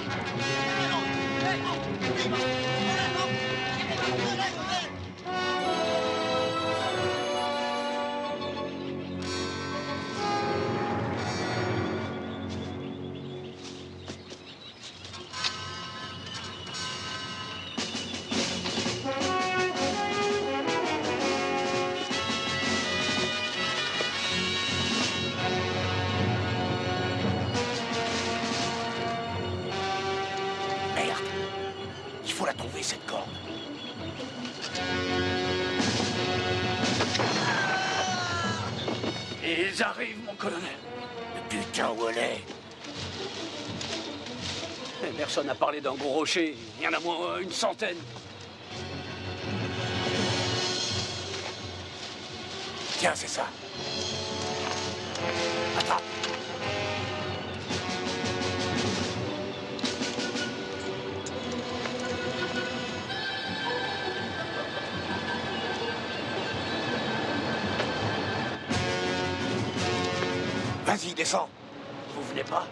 Il faut la trouver, cette corde. Ils arrivent, mon colonel. Mais putain, où elle est? Personne n'a parlé d'un gros rocher. Il y en a moins une centaine. Tiens, c'est ça. Attrape. Vas-y, descends. Vous venez pas?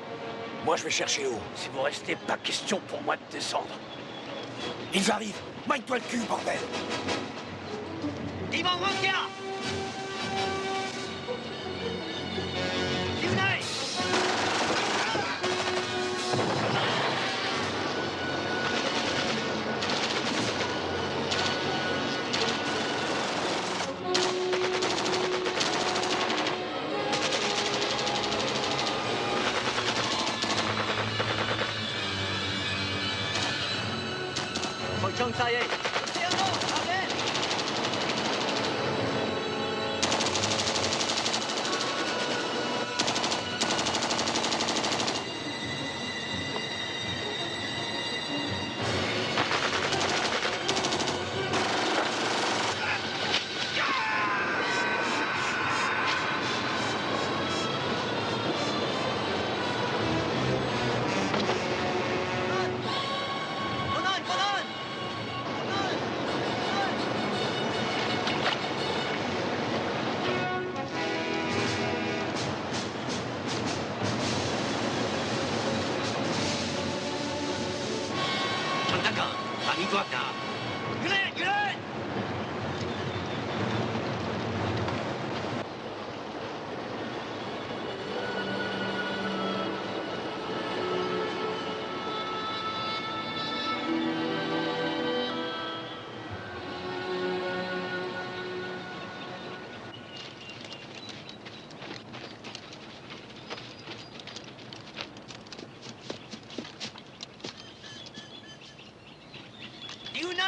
Moi, je vais chercher haut. Si vous restez, pas question pour moi de descendre. Ils arrivent. Magne-toi le cul, bordel. Di Mongolia! Unite!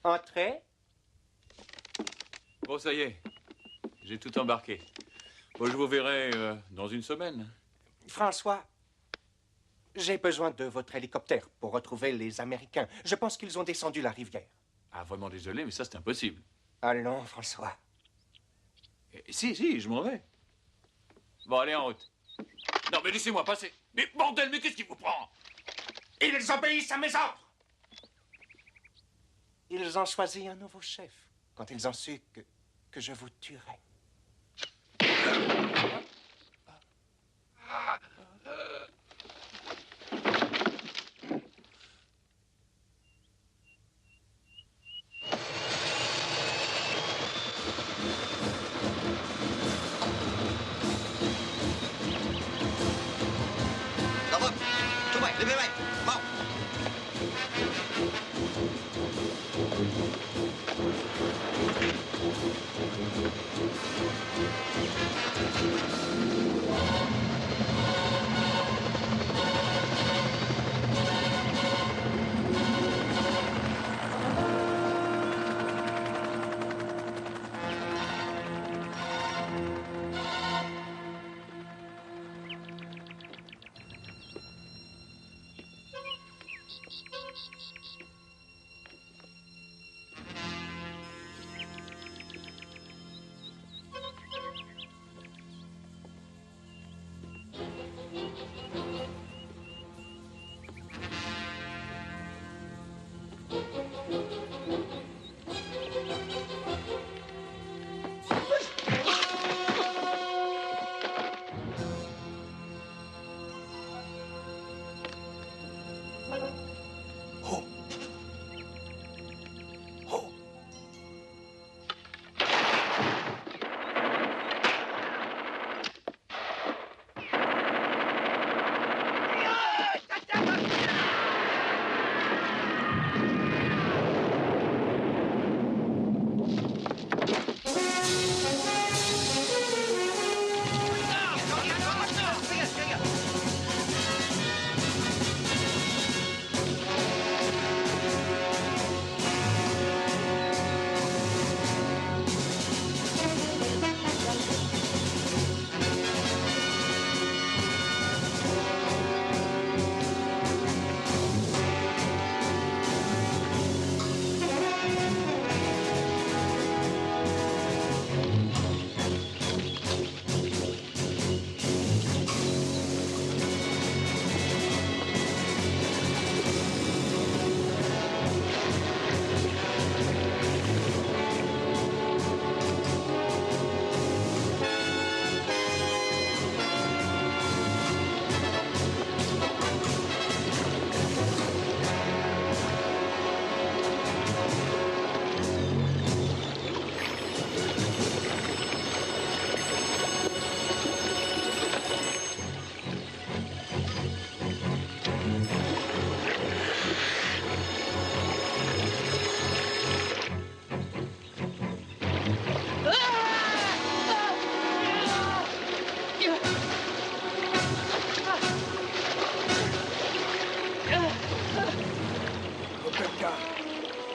Entrez. Bon, ça y est. J'ai tout embarqué. Bon, je vous verrai dans une semaine. François, j'ai besoin de votre hélicoptère pour retrouver les Américains. Je pense qu'ils ont descendu la rivière. Ah, vraiment désolé, mais ça, c'est impossible. Allons, François. Si, je m'en vais. Bon, allez, en route. Non, mais laissez-moi passer. Mais bordel, mais qu'est-ce qui vous prend? Ils obéissent à mes ordres. Ils ont choisi un nouveau chef quand ils ont su que je vous tuerais.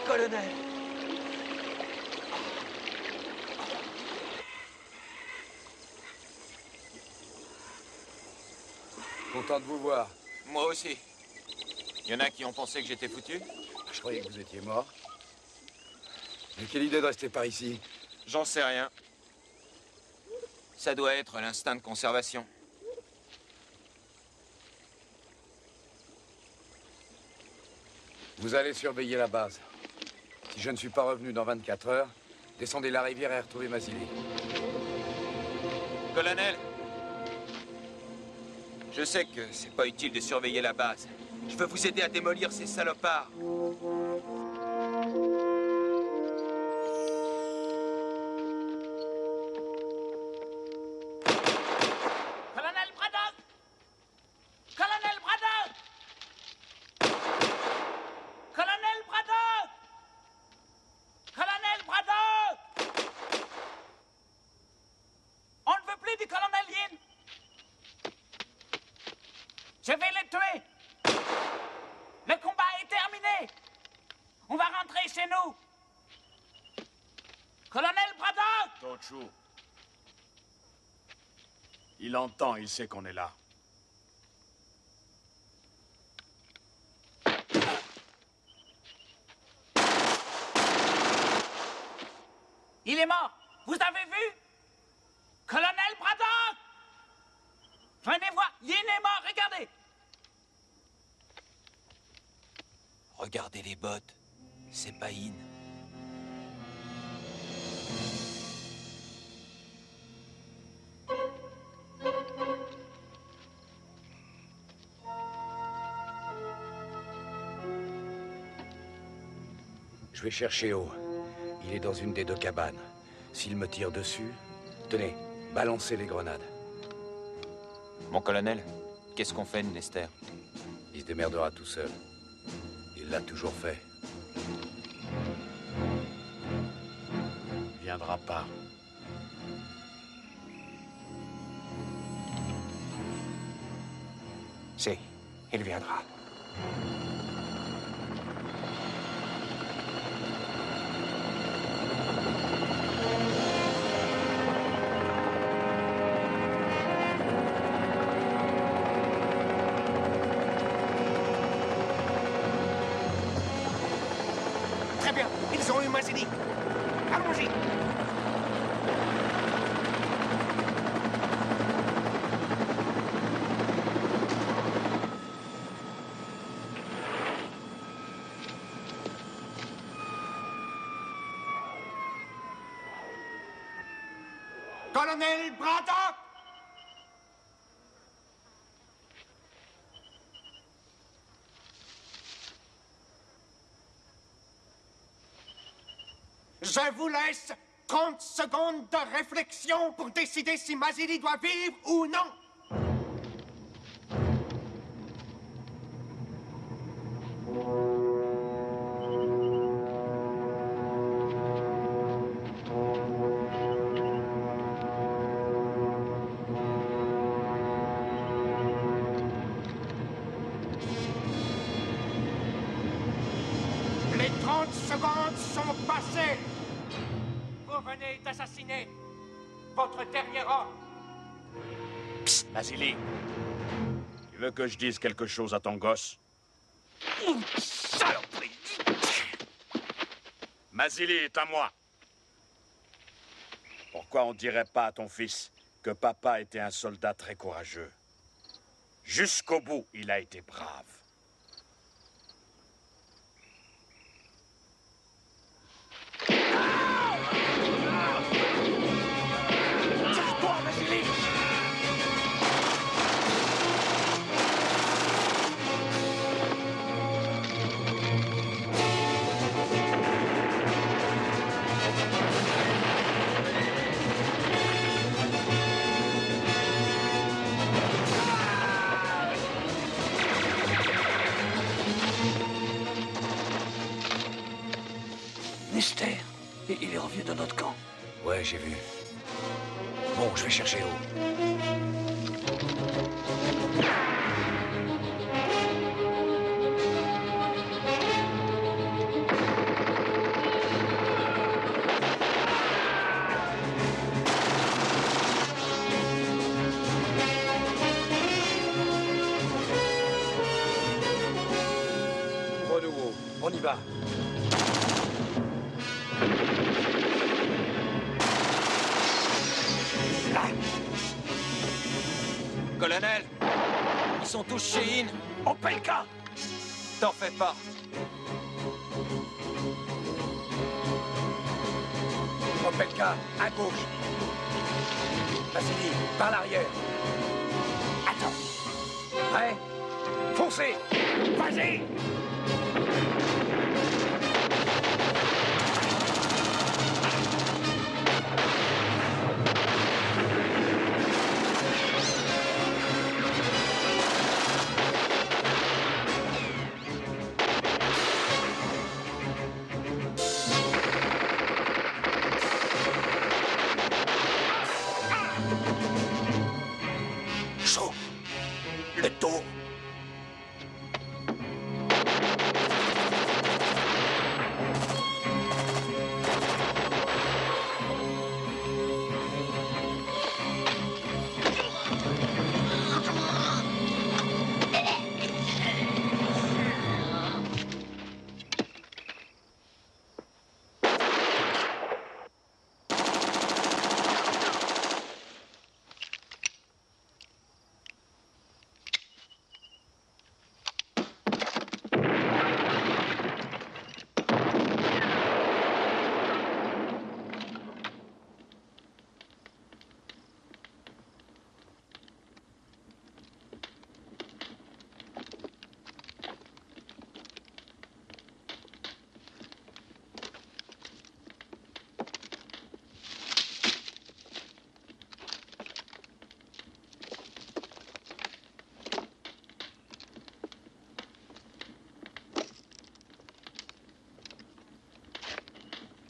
Colonel. Content de vous voir. Moi aussi. Il y en a qui ont pensé que j'étais foutu. Je croyais que vous étiez mort. Mais quelle idée de rester par ici? J'en sais rien. Ça doit être l'instinct de conservation. Vous allez surveiller la base. Si je ne suis pas revenu dans 24 heures, descendez la rivière et retrouvez Mazzilli. Colonel, je sais que c'est pas utile de surveiller la base. Je veux vous aider à démolir ces salopards. Colonel Braddock! Colonel Braddock! Colonel Braddock! Colonel Braddock! On ne veut plus du colonel Yin. Je vais les tuer. Le combat est terminé. On va rentrer chez nous. Tochu. Il entend, il sait qu'on est là. Il est mort. Vous avez vu? Colonel Braddock! Venez voir, Yin est mort, regardez! Regardez les bottes. C'est pas Yin. Je vais chercher O. Il est dans une des deux cabanes. S'il me tire dessus, tenez, balancez les grenades. Mon colonel, qu'est-ce qu'on fait de Nester? Il se démerdera tout seul. Il l'a toujours fait. Il viendra pas. Si, il viendra. Très bien, ils ont eu Mazili. Allons-y. Colonel Braddock! Je vous laisse 30 secondes de réflexion pour décider si Mazili doit vivre ou non. Les 30 secondes sont passées. Vous venez d'assassiner votre dernier homme. Psst, Mazili. Tu veux que je dise quelque chose à ton gosse? Saloperie! Mazili est à moi. Pourquoi on dirait pas à ton fils que papa était un soldat très courageux? Jusqu'au bout, il a été brave. Tire-toi, Mazili! Nester, il est revenu dans notre camp. Ouais, j'ai vu. Bon, je vais chercher O. Renouveau, on y va. Colonel, ils sont tous chez In. Opelka! T'en fais pas. Opelka, à gauche. Vasily, par l'arrière. Attends. Prêt? Foncez! Vas-y! Chaud. Le dos.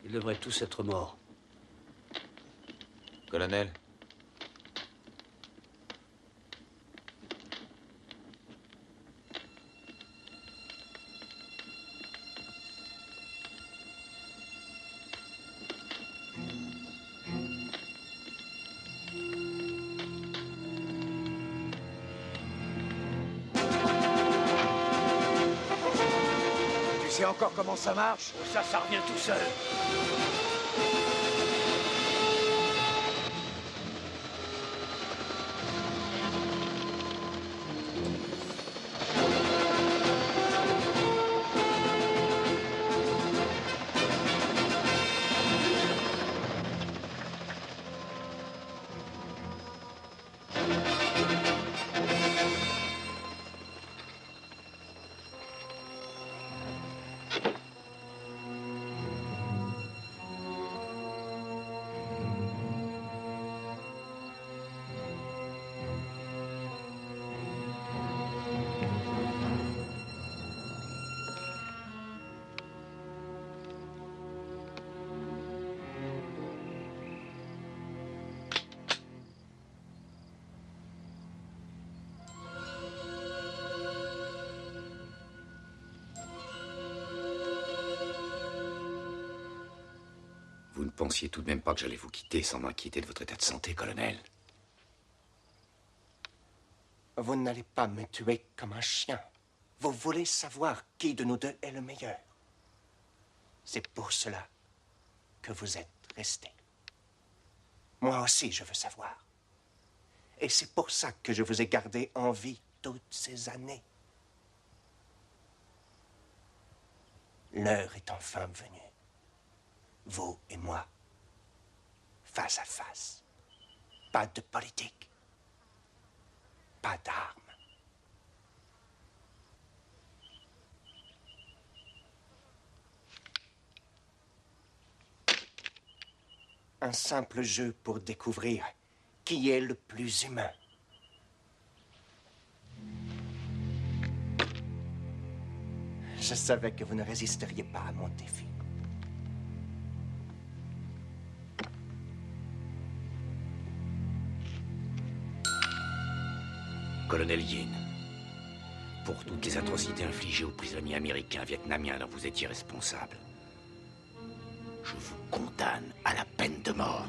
Ils devraient tous être morts. Colonel, Tu sais encore comment ça marche? Ça revient tout seul. Vous ne pensiez tout de même pas que j'allais vous quitter sans m'inquiéter de votre état de santé, colonel? Vous n'allez pas me tuer comme un chien. Vous voulez savoir qui de nous deux est le meilleur. C'est pour cela que vous êtes resté. Moi aussi, je veux savoir. Et c'est pour ça que je vous ai gardé en vie toutes ces années. L'heure est enfin venue. Vous et moi, face à face. Pas de politique. Pas d'armes. Un simple jeu pour découvrir qui est le plus humain. Je savais que vous ne résisteriez pas à mon défi. Colonel Yin, pour toutes les atrocités infligées aux prisonniers américains vietnamiens dont vous étiez responsable, je vous condamne à la peine de mort.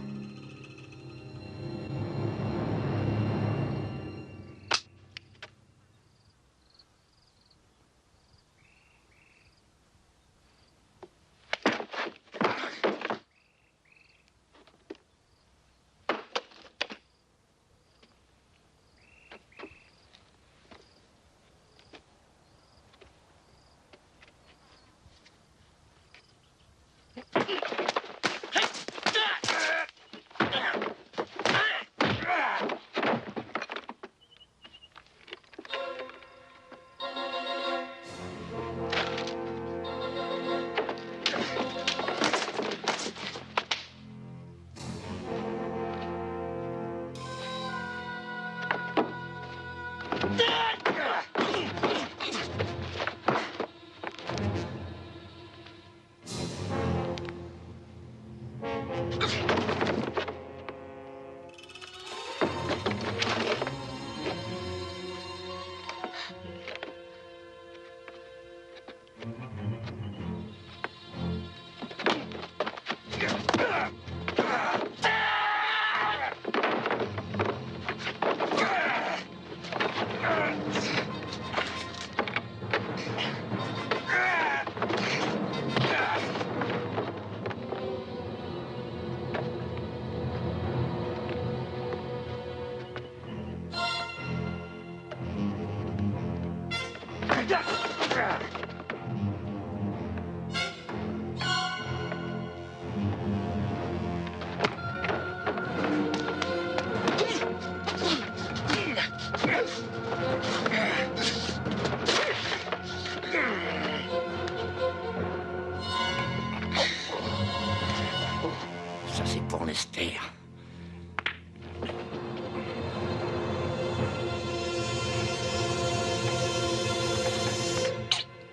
Ça, c'est pour Lester.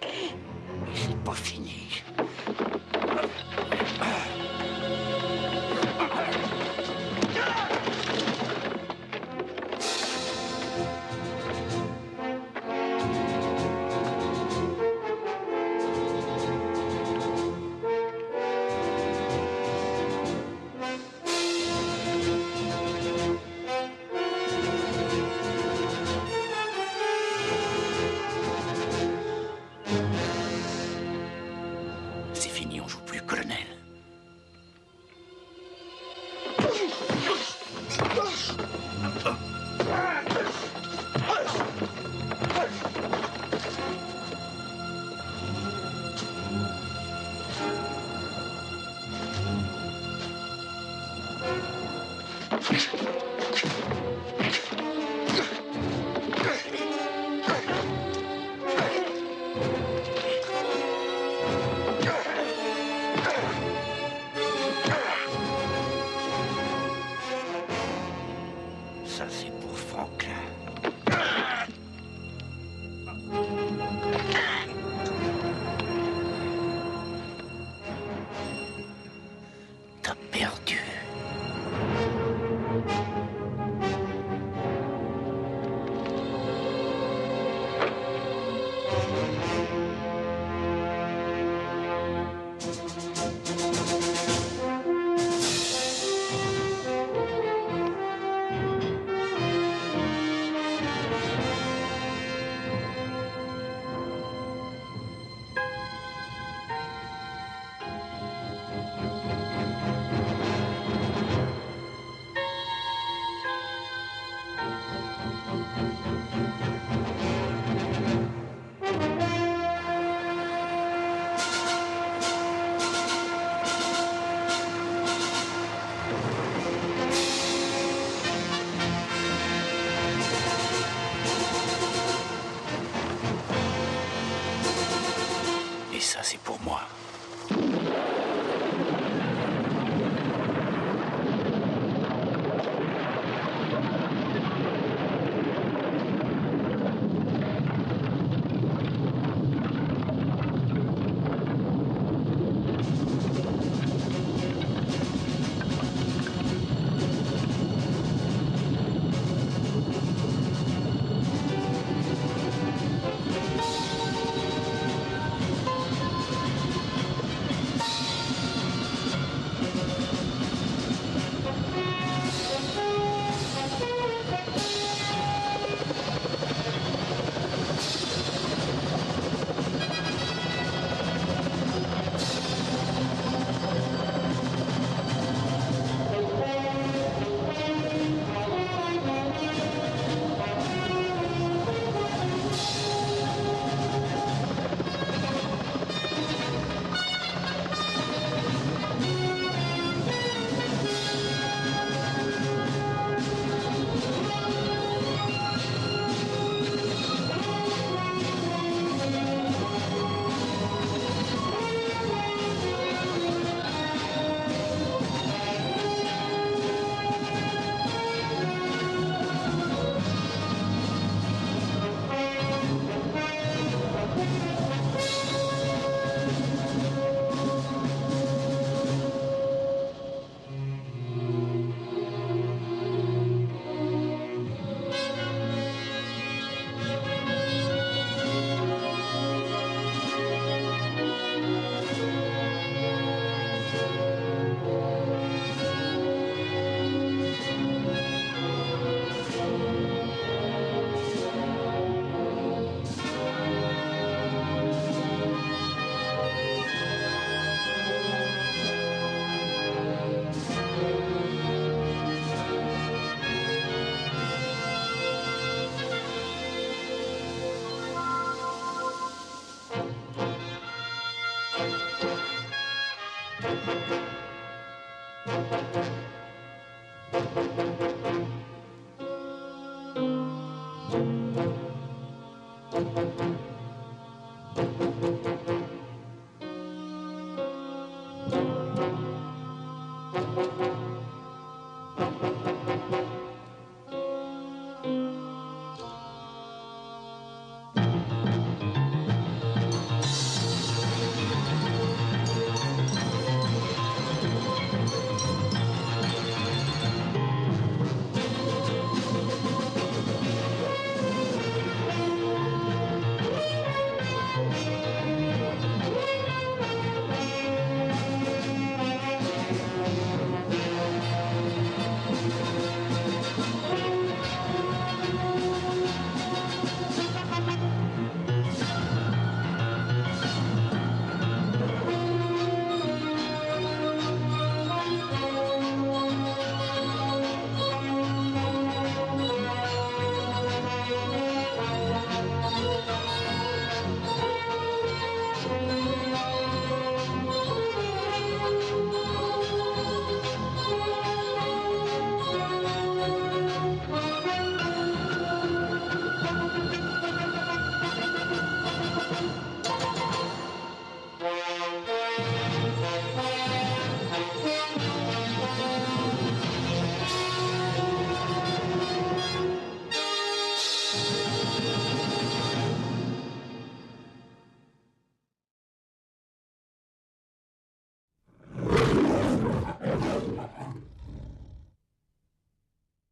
Mais c'est pas fini. Mais ça, c'est pour moi. Thank you.